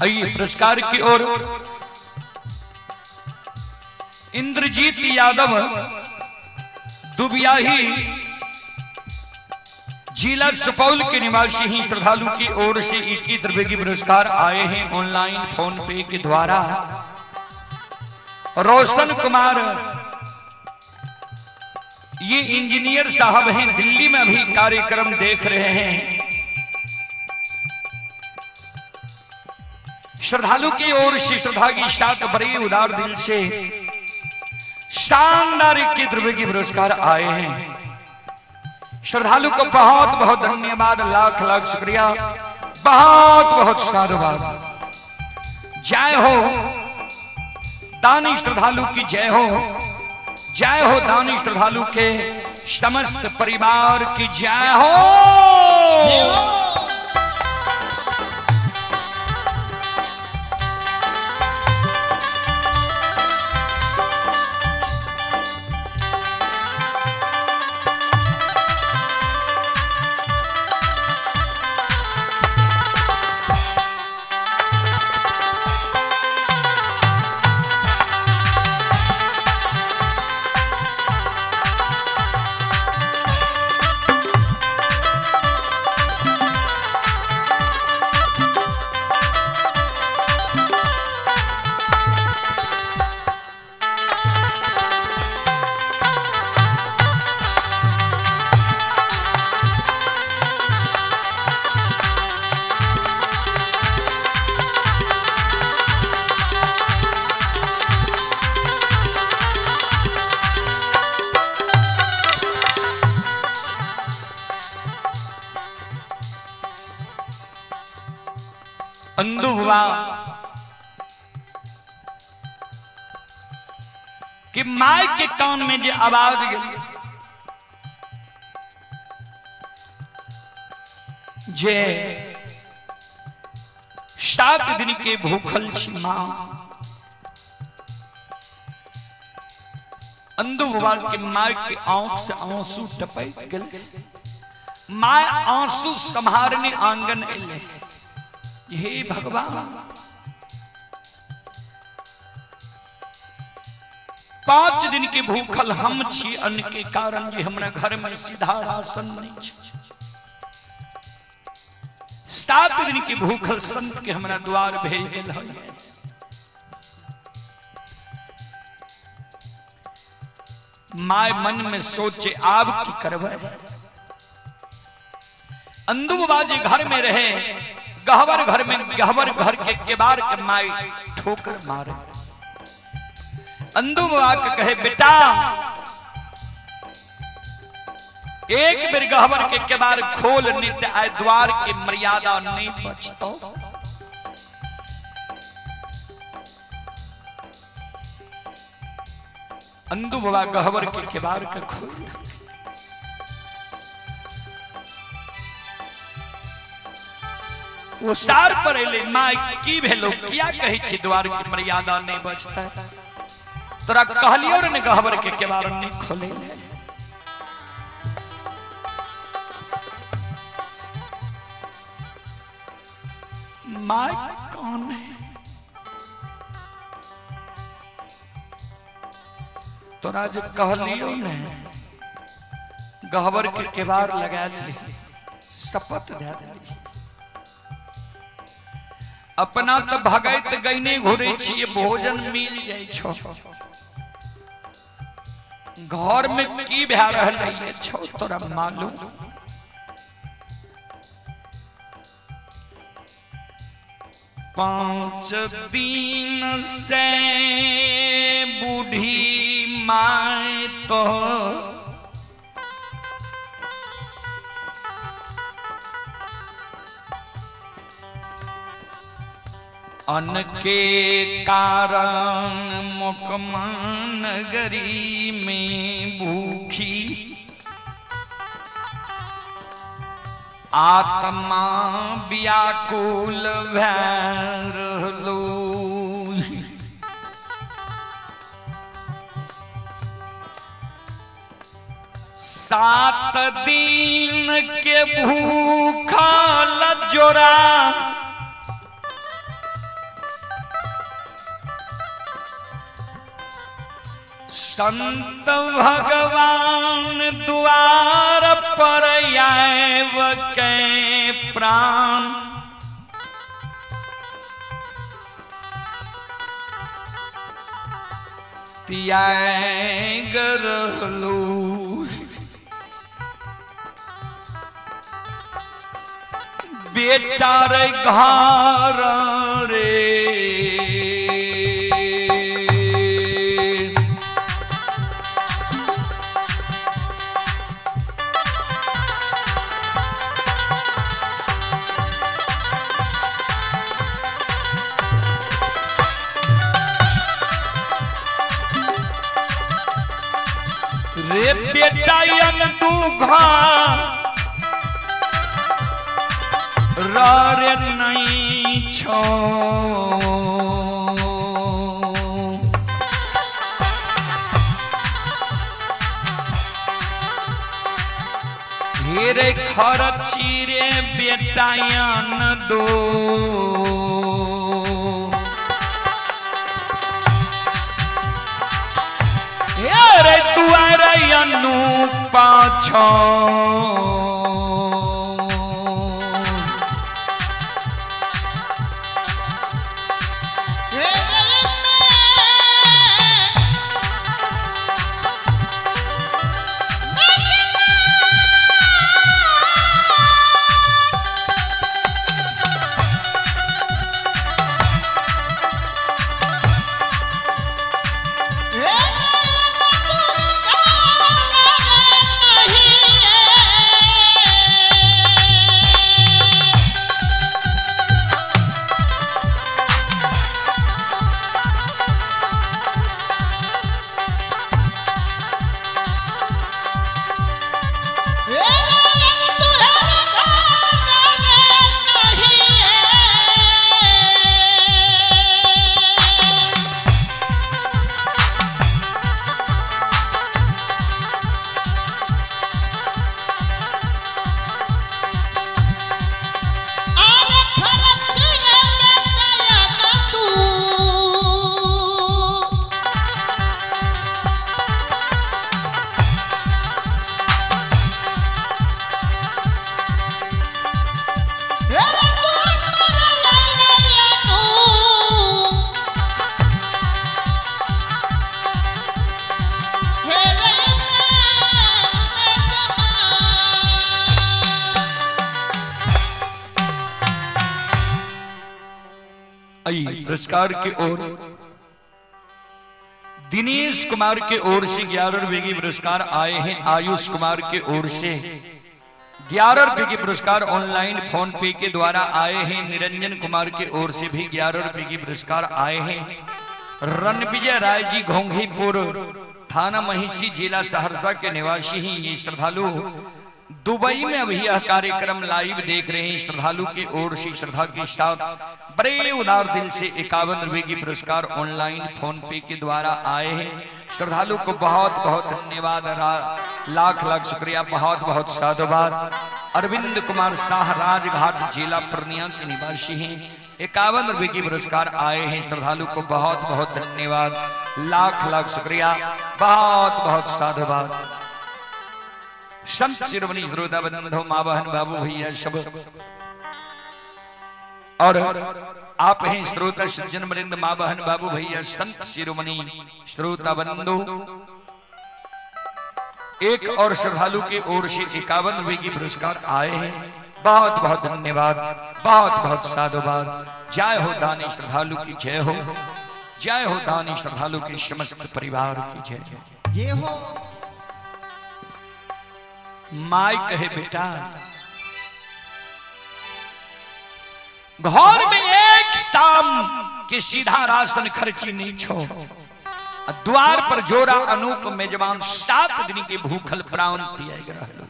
S1: आइए पुरस्कार की ओर इंद्रजीत यादव दुबियाही जिला सुपौल के निवासी ही श्रद्धालु की ओर से 21 रुपए की पुरस्कार आए हैं ऑनलाइन फोन पे के द्वारा। रोशन कुमार ये इंजीनियर साहब हैं, दिल्ली में अभी कार्यक्रम देख रहे हैं। श्रद्धालु की ओर से श्रद्धा की साथ बड़े उदार दिल से शानदार 21 रुपए की पुरस्कार आए हैं। श्रद्धालु को बहुत बहुत धन्यवाद, लाख लाख शुक्रिया, बहुत बहुत साधुवाद। जय हो दानी श्रद्धालु की, जय हो, जय हो दानी श्रद्धालु के समस्त परिवार की, जय हो। अंधु हुआ कि माई के कान में जो आवाज गई जे 7 दिन के भूखल छी मां, अंधु हुआ कि माई के आंख से आंसू टपक गए। माय आंसू संहारने आंगन एले। हे भगवान 5 दिन के भूखल हम छी, अन्न के कारण जे हमरा घर में सीधा राशन नहीं छै। 7 दिन के भूखल संत के हमरा द्वार भेज देल है। माय मन में सोचे आब की करबै। अंदू बाबा जी घर में रहे, गहवर घर में, गहवर घर के केबार के माई ठोकर मारे। अंदू बाबा के कहे बेटा एक बेर गहवर के केबार खोल, नित्य आय द्वार के मर्यादा नहीं बचतो। अंदू बाबा गहवर के केबार के खोल। वो सार पर एले, माय की भेलो, किया कही छी द्वार की मर्यादा नहीं बचता। तोरा कहलियो रे ने गहवर के केबार नहीं खोले। माय कौन है? तोरा जो कहलियो ने गहवर के केबार लगा ली, शपथ दे दी। अपना तो भगैत गईने घुरे छिए, भोजन मिल जाय छो। घर में की भै रहलै छो तोरा मालूम? पांच दिन से बूढ़ी माय तो अन्न के कारण मुकमा नगरी में भूखी आत्मा व्याकुल भैरलो। सात दिन के भूखल जोरा संत भगवान द्वार पर आएव के प्राण त्याग रहलो। बेटा रे घर रे रे बेटा तू घर रे नहीं छो। हेरे खर्ची रे बेटा दो रे तुअनु पाछो। पुरस्कार की ओर दिनेश कुमार के ओर से 11 रुपए की पुरस्कार आए हैं। आयुष कुमार के ओर से 11 रुपए की पुरस्कार ऑनलाइन फोन पे के द्वारा आए हैं। निरंजन कुमार के ओर से भी 11 रुपए की पुरस्कार आए हैं। रणविजय राय जी घोंघीपुर थाना महिषी जिला सहरसा के निवासी ही ये श्रद्धालु दुबई में अभी यह कार्यक्रम लाइव देख रहे हैं। श्रद्धालु की ओर से श्रद्धा के साथ बड़े उदार दिल से 51 रुपए की पुरस्कार ऑनलाइन फोन पे के द्वारा आए हैं। श्रद्धालु को बहुत बहुत धन्यवाद, लाख लाख शुक्रिया, बहुत बहुत साधुवाद। अरविंद कुमार शाह राजघाट जिला पूर्णिया के निवासी हैं। 51 रुपए की पुरस्कार आए हैं। श्रद्धालु को बहुत बहुत धन्यवाद, लाख लाख शुक्रिया, बहुत बहुत साधुवाद। संत शिरोमणि श्रोता बंधु माँ बहन बाबू भैया सब और आप हैं श्रोता सज्जन वृंद माँ बहन बाबू भैया संत शिरोमणि श्रोता बंधु एक और श्रद्धालु के ओर से 51 रुपए की पुरस्कार आए हैं। बहुत बहुत धन्यवाद, बहुत बहुत साधुवाद। जय हो दानी श्रद्धालु की जय हो, जय हो दानी श्रद्धालु के समस्त परिवार की जय।
S2: ये हो
S1: माई कहे बेटा घर में एक शाम के सीधा राशन खर्ची नहीं छोड़, द्वार पर जोरा अनूप मेजबान 7 दिन के भूखल प्राण त्याग रहलो।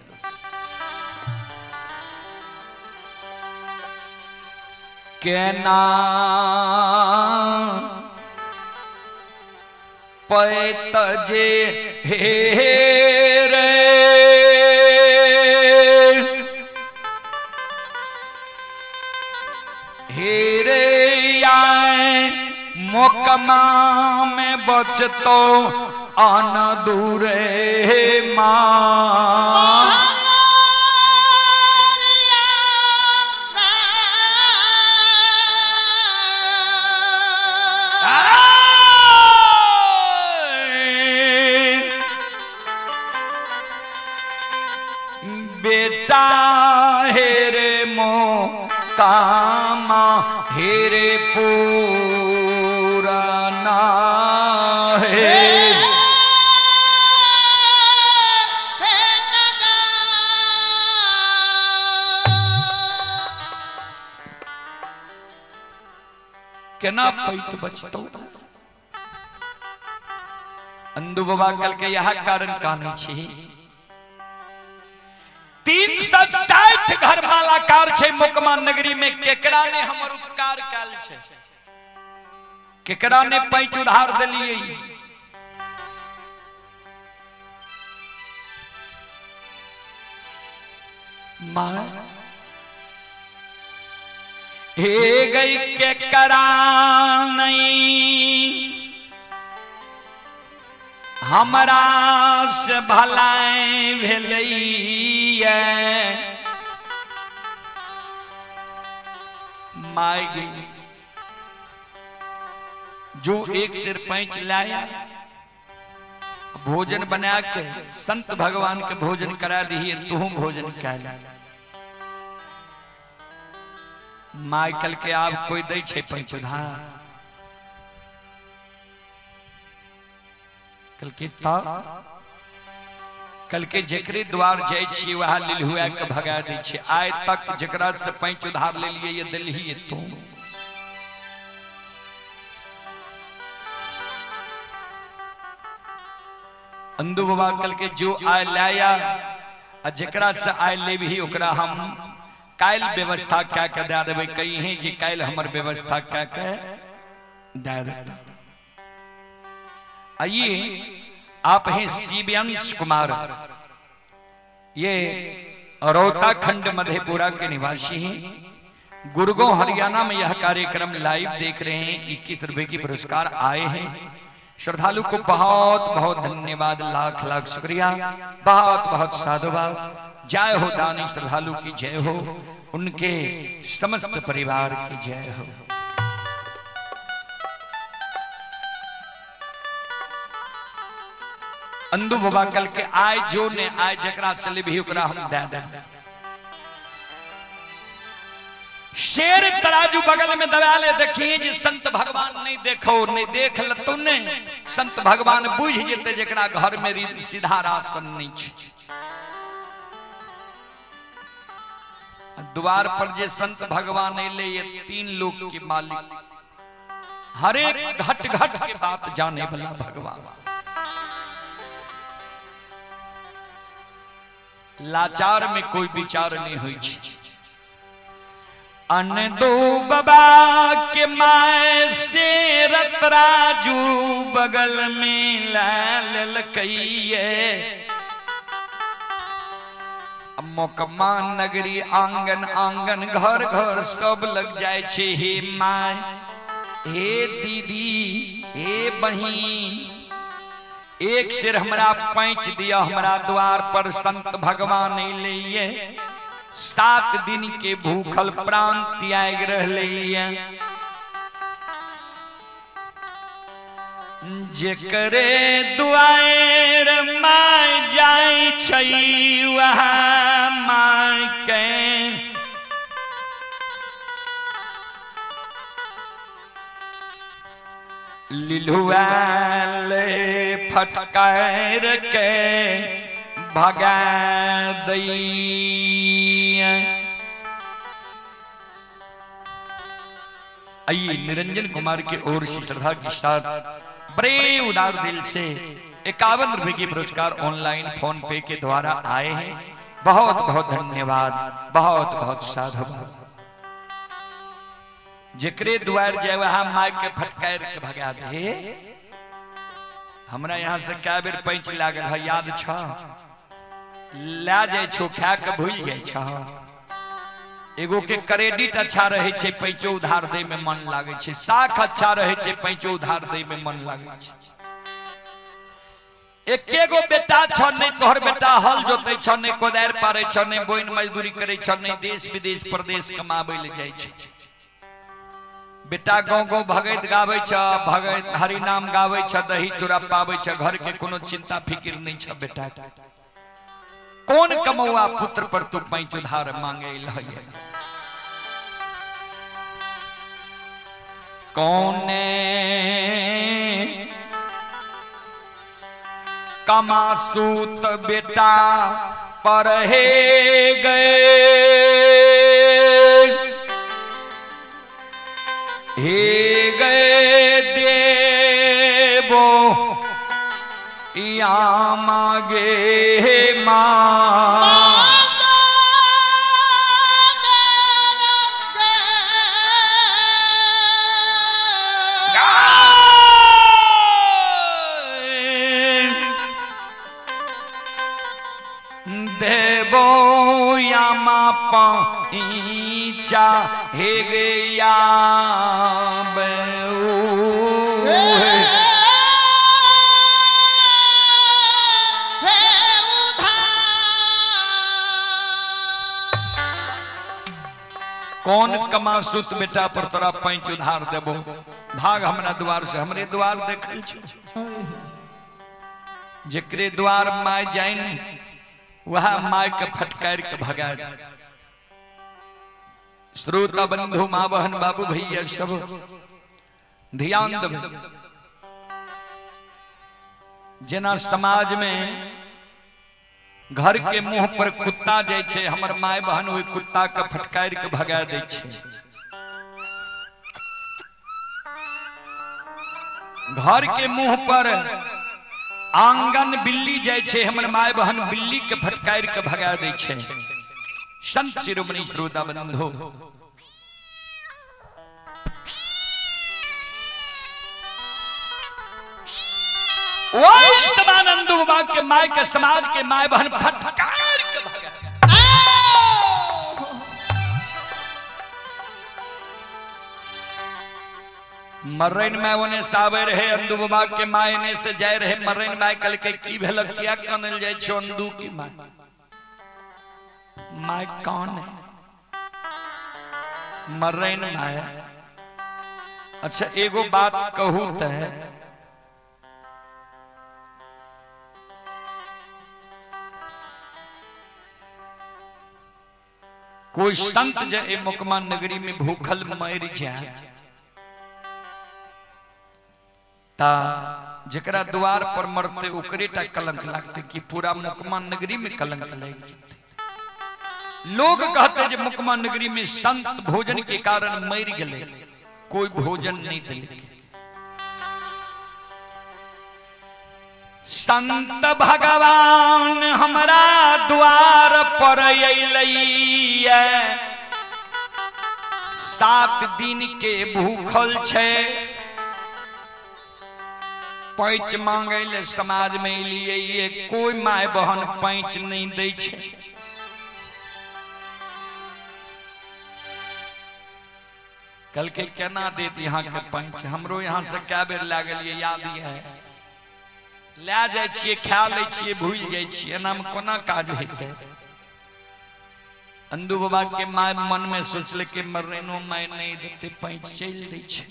S1: केना पैत जे हे रे हेरे आए मोकमा में बचतो आन दूरे माँ। बेटा हेरे मो कामा हेरे पुराना है। केना पैत बचतो अंदु बाबा कल के यह कारण कानी छी। 360 घर मालाकार छे मुकमा नगरी में। केकरा ने हमर उपकार काल छे, केकरा ने पैंच उधार दिलिए। मां हे गई केकरा नहीं हमरा से भलाई भेलैया। माई गई जो एक सिर पैंच लाया, भोजन बना के संत भगवान के भोजन करा दिए, तू भोजन कहला। माई कल के आप कोई दे छे पैंच उधार कल के जेकरे द्वार जाय छी वहां लिलहुआ के भगा दै छी। आय तक जेकरा से पैंच उधार ले लिए ये दिलही तू। अंदु बाबा कल के जो आय लाया आ जेकरा से आय ले भी ओकरा हम काल व्यवस्था क्या के दे देबे। कही है जी काल हमर व्यवस्था क्या के दे देता। आइए आप हैं शिव्यांश कुमार, ये रौता खंड मधेपुरा के निवासी हैं। गुड़गांव हरियाणा में यह कार्यक्रम लाइव देख रहे हैं। 21 रुपए की पुरस्कार आए हैं। श्रद्धालु को बहुत बहुत धन्यवाद, लाख लाख शुक्रिया, बहुत बहुत साधुवाद। जय हो दानी श्रद्धालु की जय हो, उनके समस्त परिवार की जय हो। अंदु बाबा कल के आय जो ने आय जकरा से भी ओकरा हम दे दे। शेर तराजू बगल में दबा ले, देखिए जी संत भगवान नहीं देखो नहीं देख ल तुमने, संत भगवान बुझ जेते जकरा घर में सीधा राशन नहीं छे। द्वार पर जे संत भगवान अले, ये 3 लोक के मालिक, हर एक घट घट के बात जाने वाला भगवान। लाचार में कोई विचार नहीं हुई छे। अन दो बाबा के माय से रतराजू बगल में लाल कहिए, मोकमा नगरी आंगन आंगन घर घर सब लग जाए छे। हे माय, हे दीदी, हे बहिन, एक सिर हमरा पैंच दिया, हमरा द्वार पर संत भगवान अइले, 7 दिन के भूखल प्राण त्याग रहले। जेकरे दुआर माय जाय छै, वहाँ माय के लिलुआल फटकार के भगा दैया। आइए निरंजन कुमार की ओर से श्रद्धा के साथ बड़े उदार दिल से 51 रुपए की पुरस्कार ऑनलाइन फोन पे के द्वारा आए हैं। बहुत बहुत धन्यवाद, बहुत बहुत साधुवाद। जेकरे द्वार जाए वहां मार के फटकार के भगा दे। हमरा यहाँ से क्या बेर पैंच लागल है, याद छ? ला जाए छो, खा के भूल जाए छ। एगो के क्रेडिट अच्छा रहे छे, पैंचो उधार दे में मन लागे छे। साख अच्छा रहे छे, पैंचो उधार दे में मन लागे छे। एके गो बेटा छ नहीं, तोहर बेटा हल जोते छ नहीं, कोदार पारे छ नहीं, बोइन मजदूरी करे छ नहीं, देश विदेश प्रदेश कमाबे ले जाय छे। बेटा गाँव गाँव भगत गावे छ, भगत हरि नाम गावे छ, दही चूड़ा पावे छ, घर के कोनो चिंता फिक्र नहीं छ बेटा। कौन कमौआ पुत्र पर तू पैंच उधार मांगे लहिए? कौने कमासूत बेटा पर हे गए, हे गए देवो या मांगे मां। देवो या मां पैंचा हे गया कौन कमासुत बेटा पर तोरा पैंच उधार देबो? भाग हमरा द्वार से। हमरे द्वार देखल छ, जेकरे द्वार माय जाइन वह माय के फटकार के भगा दे। श्रोता बंधु मां बहन बाबू भैया सब ध्यान देबे। जेना समाज में घर के मुंह पर कुत्ता जाय छे, हमर माय बहन ओई कुत्ता के फटकार के भगा दै छे। घर के मुंह पर आंगन बिल्ली जाय छे, हमर माय बहन बिल्ली के फटकार के भगा दै छे। संत शिरोमणि श्रोता बंधु सदानंद बाबा के माय के समाज के माय बहन फटकार के भगा। मर्रैन में ओने सावे रहे, अंदू बाबा के माय ने से जाय रहे। मर्रैन माय कल के की भेलक, क्या कनल जाय छो अंदू की माय? माय कौन है? मर्रैन माय। अच्छा एगो बात कहूं त कोई संत जे मुकमा नगरी में भूखल मर जाए ता जकरा द्वार पर मरते ओकरे टा कलंक लगते कि पूरा मुकमा नगरी में कलंक लग जाते। लोग कहते जे मुकमा नगरी में संत भोजन के कारण मर गए, कोई भोजन नहीं दिले। संत भगवान हमारा द्वार पर अइलैया, 7 दिन के भूखल छे, पैंच मांगे ले समाज में लिए कोई माय बहन पैंच नहीं दे छे। कल के केना देत यहाँ के पैंच, हमरो यहाँ से क्या बेर लागल ये याद है, ले जाए छिए खा ले छिए भूल जाए छिए, एना में कोना काज हेते। अंदू बाबा के माय मन में सोचले के मरेनो माय नहीं देते पैंच चल दे छे।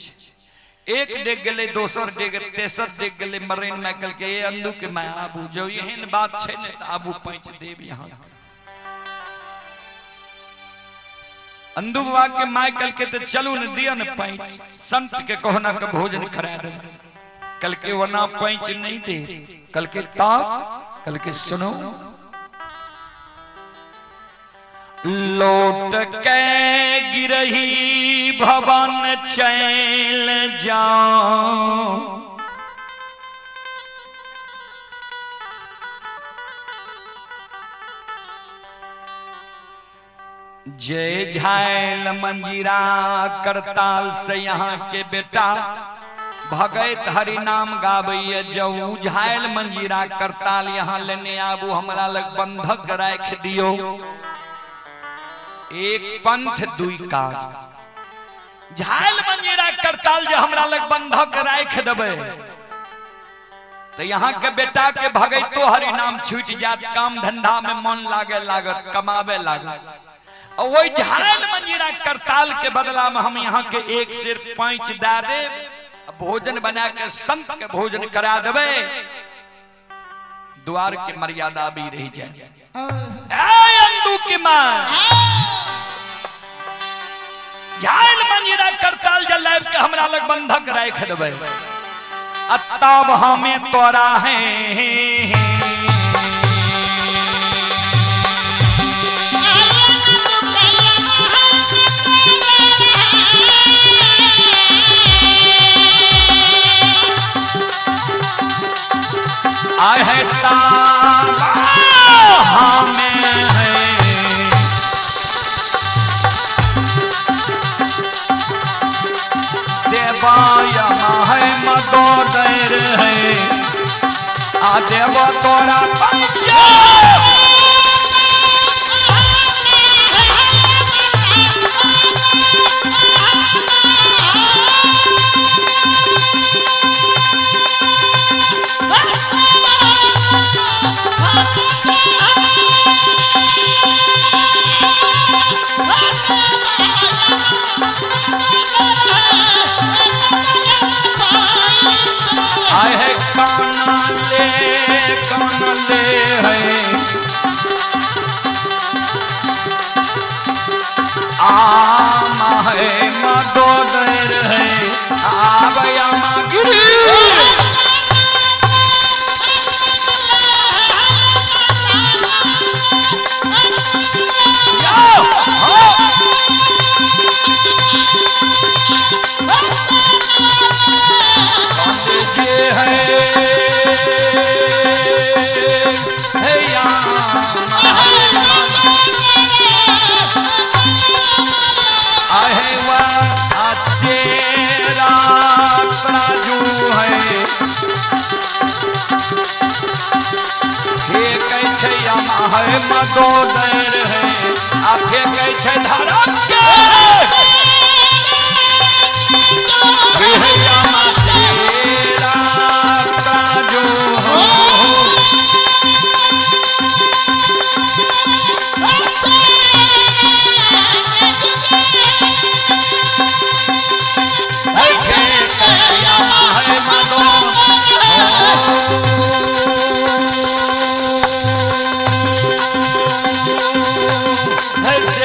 S1: एक डेग गले, दोसर डेग, तेसर डेग गले मरेन में कल के ये अंदू के माय आबू जो यहन बात छे ने त आबू पैंच देव यहाँ। अंदू बाबा के माय कल के तो चलू न दिया न पैंच, संत के कहना के भोजन करा दे। कल के वना पैंच नहीं दे, कल के ताप, कल के सुनो लौट के गिरही भवन चैल जाओ, जय झायल मंजीरा करताल से यहाँ के बेटा भगत हरि नाम गावैया जाऊ। झायल मंजीरा करताल यहाँ लेने आबू, हमरा लग बंधक राख दियो। एक पंथ दुई काज, झायल मंजीरा करताल जो हमरा लग बंधक राख देबे तो यहाँ के बेटा के भगतो हरि नाम छूट जात, काम धंधा में मन लागे लागत, कमावे लागत। और वही झायल मंजीरा करताल के बदला में हम यहाँ के एक सिर पैंच दे दे, भोजन बना के संत के भोजन करा देवे, द्वार के मर्यादा भी रह जाए। अंदू की मां झायल मंजीरा करताल जलाब के हमरा लग बंधक राख देवे, तब हमें तोरा है आए है ताबा हमें है, देवाया है मदोदर है, आ देव तोरा पंच आए है काना ले है, आमा है मदोदर है, आवया मागिरी मदोदर है, आपके कई छे धर्म के तेरा जो हो है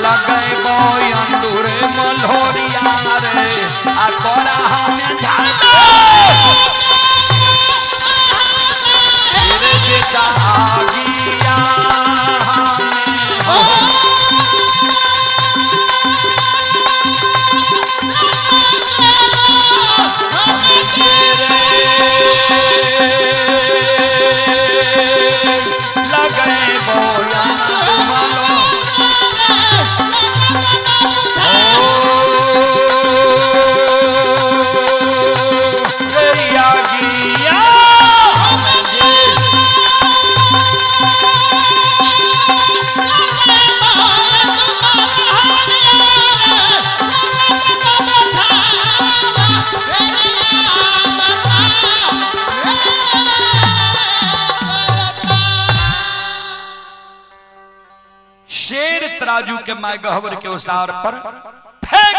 S1: लगे बोय अंदूरे मल्होरिया रे आ कोरा हमें झाड़ो तेरे बेटा आगिया लगे बोया शेर तराजू के माय गहवर के उसार पर फेंक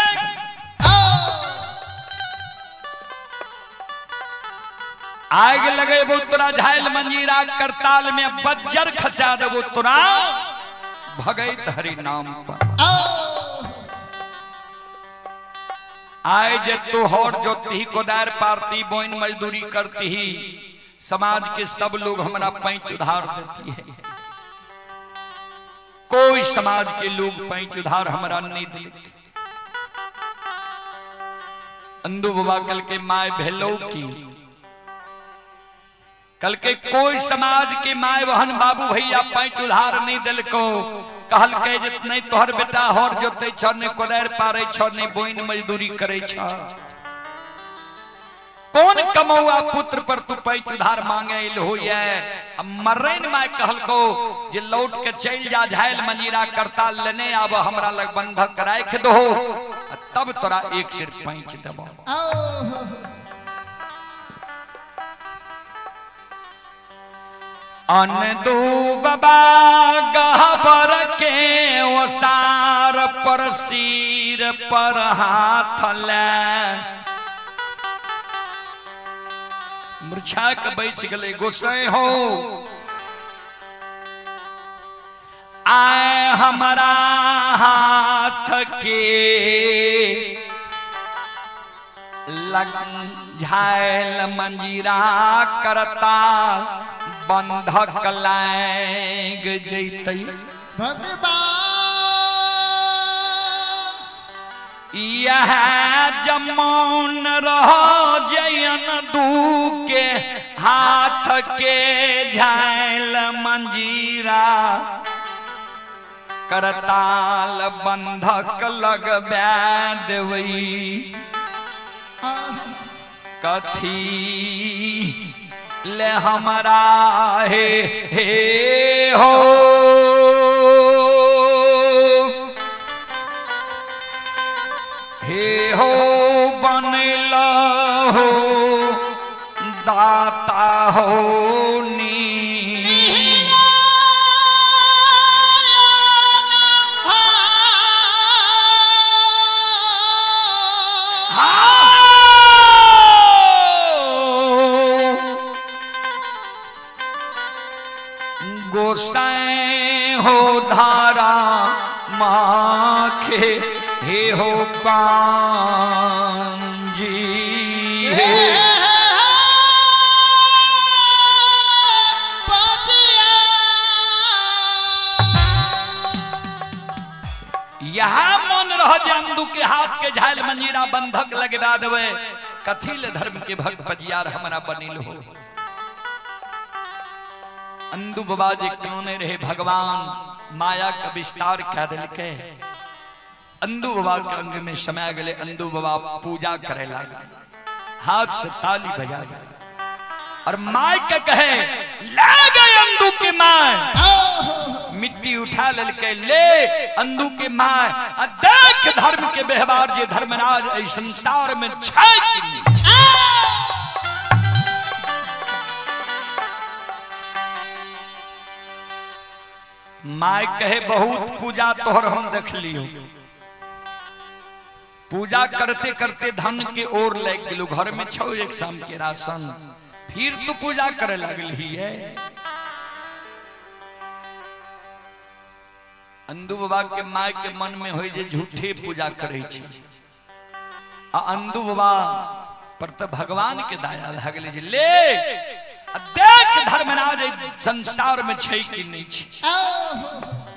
S1: आग लगे वो तुरा झायल मंजीरा करताल में बज्जर खसा दे वो तुरा भगत हरि नाम पर आए जे तू होर जोती कोदार पारती बोइन मजदूरी करती ही समाज के सब लोग हमारा पैंच उधार देती है कोई समाज के लोग पैंच उधार हमारा नहीं दिले अंधु बाबा कल के माय भेलो की कल के कोई समाज के माय बहन बाबू भैया पैंच उधार नहीं दिल को कहल के जितने तोहर बेटा होर जोते छ ने कोदार पारे छ ने बोइन मजदूरी करे छ कौन कमौआ पुत्र पर तू पैंच उधार मांगे हो अब मर्रन माय कहल को जे लौट के चल जा झायल मंजीरा करता लेने अब हमरा लग बंधक राख दो तब तोरा एक सिर पैंच देबो अन दू बाबा गहबर के ओसार पर सिर पर हाथ ले मूर्छा के बैठ गले गोसाई हो आए हमारा हाथ के लगन झायल मंजीरा करता बंधक लाग जैते
S2: भगवान
S1: यह जमौन रहो जयन दू के हाथ के झायल मंजीरा करताल बंधक लगबा देवई कथी ले हमारा हे हो हे हो बनल हो दाता हो नी गोसाई हो धारा माखे हे हो पांजी यहाँ मन रह अंधु के हाथ के झायल मंजीरा बंधक लगवा देवे कथिल धर्म के भक्त पजियार हमारा बनिल हो अंधु बाबा जी कौने रहे भगवान माया का विस्तार क्या दिल के अंधु बाबा के अंग में समय गले अंधु बाबा पूजा करे लगा हाथ से ताली बजा गया और माय के कहे ले गए अंधु के माय मिट्टी उठा ललके ले अंधु के माय देख धर्म के व्यवहार जे धर्मराज इस संसार में माय कहे बहुत पूजा तोहर हम देख लियो, पूजा करते करते धन के ओर लग गेलू, घर में छो एक शाम के राशन, फिर तू पूजा करे लगली है। अंदू बाबा के माय के मन में हो जे झूठे पूजा करे छी, आ अंदू बाबा पर तो भगवान के दया भ गेले जे ले देख धर्मराज संसार में छै कि नहीं छै।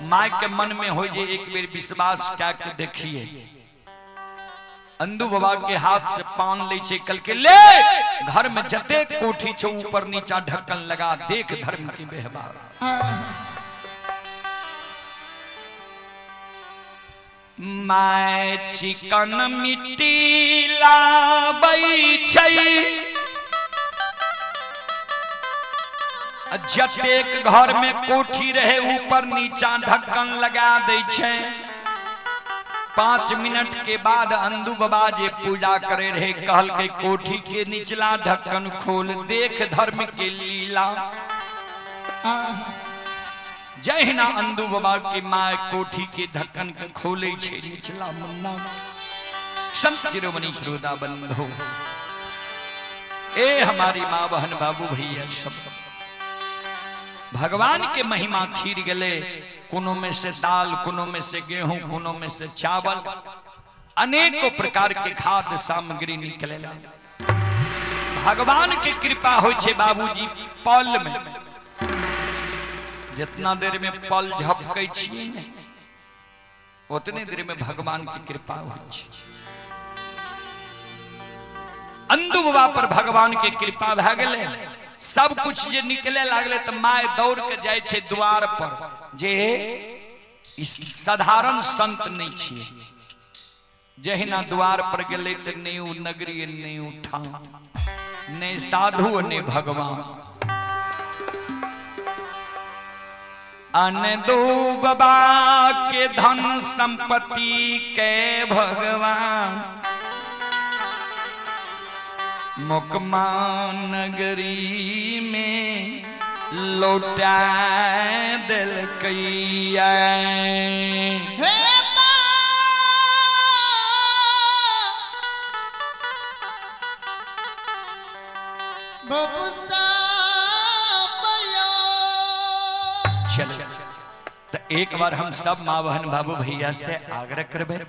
S1: माय के मन में हो जे एक बेर विश्वास क्या के देखिए। अंदू बाबा के हाथ से पान ले छे, कल के ले घर में जते कोठी छो ऊपर नीचा ढक्कन लगा, देख धर्म की व्यवहार। माय चिकन मिट्टी लाबै छै, जतेक घर में कोठी रहे ऊपर नीचा ढक्कन लगा दै छै। 5 मिनट के बाद अंदू बाबा जे पूजा करे रहे कहल के कोठी के निचला ढक्कन खोल, देख धर्म के लीला। जहिना अंदू बाबा के माय कोठी के ढक्कन के खोले छे निचला मुन्ना, संत शिरोमणि श्रोता बंधु, ए हमारी माँ बहन बाबू भैया सब, भगवान के महिमा खीर गले, कोनो में से दाल, कोनो में से गेहूं, कोनो में से चावल, अनेकों प्रकार के खाद्य सामग्री निकलेला। भगवान के कृपा हो छे बाबूजी पल में, जितना देर में पल झपकै छियै ने उतने देर में भगवान की कृपा हो छे। अंदू बाबा पर भगवान के कृपा भ गेले, सब कुछ जे निकले लागले तो माय दौड़ के जाय छे द्वार पर, जे साधारण संत नहीं छिए। जहिना द्वार पर गेले तो नहीं नगरी नहीं उठा, नहीं साधु ने भगवान। अनदू बाबा के धन संपत्ति के भगवान, मुकमा नगरी में लौटा दिल कैया। चलो तो एक बार हम सब माँ बहन बाबू भैया से आग्रह करबे,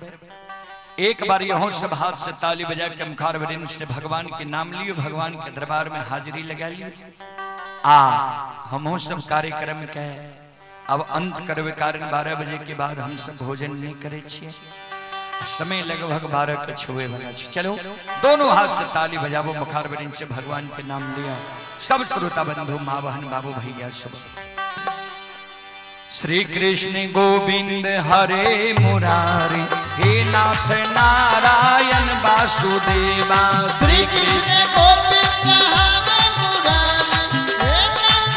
S1: एक बार यहों सब हाथ से ताली बजा के मुखार वरिंद से भगवान के नाम लियो, भगवान के दरबार में हाजिरी लगा लियो। हम सब कार्यक्रम के अब अंत करवे, कारण 12 बजे के बाद हम सब भोजन नहीं करे छिए, समय लगभग 12 के छुए वाला। चलो दोनों हाथ से ताली बजाबो, मुखार वरिंद से भगवान के नाम लिया। सब श्रोता बंधु माँ बहन बाबू भैया सब। श्री कृष्ण गोविंद हरे मुरारी, हे नाथ नारायण वासुदेवा।
S2: श्री कृष्ण गोविंद हरे मुरारी, हे नाथ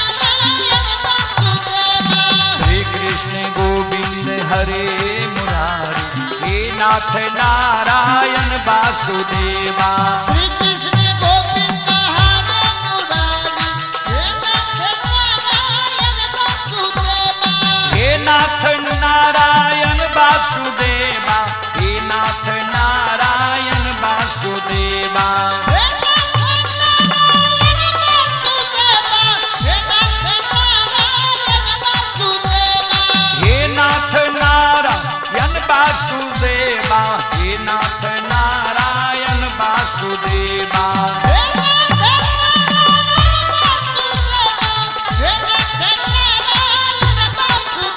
S2: नारायण वासुदेवा।
S1: श्री कृष्ण गोविंद हरे मुरारी, हे नाथ नारायण वासुदेवा।
S2: श्री कृष्ण गोविंद हरे मुरारी, हे नाथ नारायण वासुदेवा।
S1: हे नाथ नारायण वासुदेवा, हे नाथ नारायण वासुदेवा। हे नाथ नारायण वासुदेवा, हे नाथ नारायण वासुदेवा।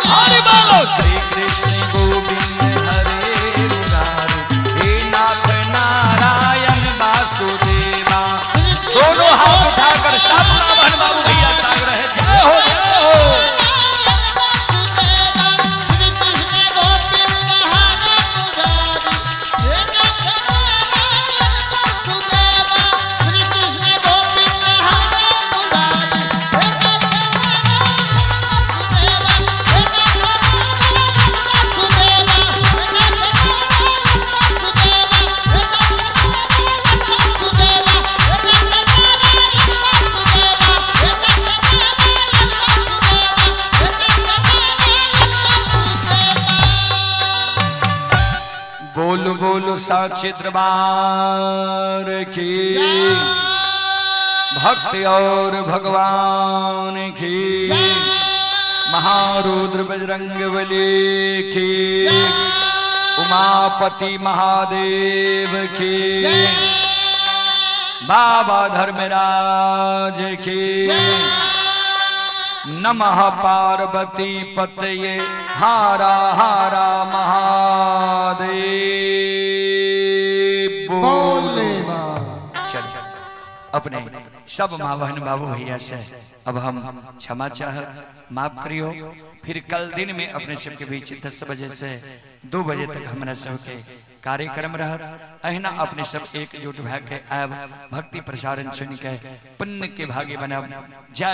S1: हरि बोलो। श्री कृष्ण गोविंद बोलो साक्षी दरबार की भक्ति और भगवान की महारुद्र बजरंग बली की उमापति महादेव की बाबा धर्मराज की नमः पार्वती पतये हारा हारा महादेव बोले। चल अपने सब माँ बहन बाबू भैया से अब हम क्षमा चाह माफ करियो। फिर कल दिन में अपने सबके बीच 10 बजे से 2 बजे तक हमारा सबके कार्यक्रम रह अहिना अपने सब एकजुट भय के आब भक्ति प्रसारण सुन के पुण्य के भागी बनब। जय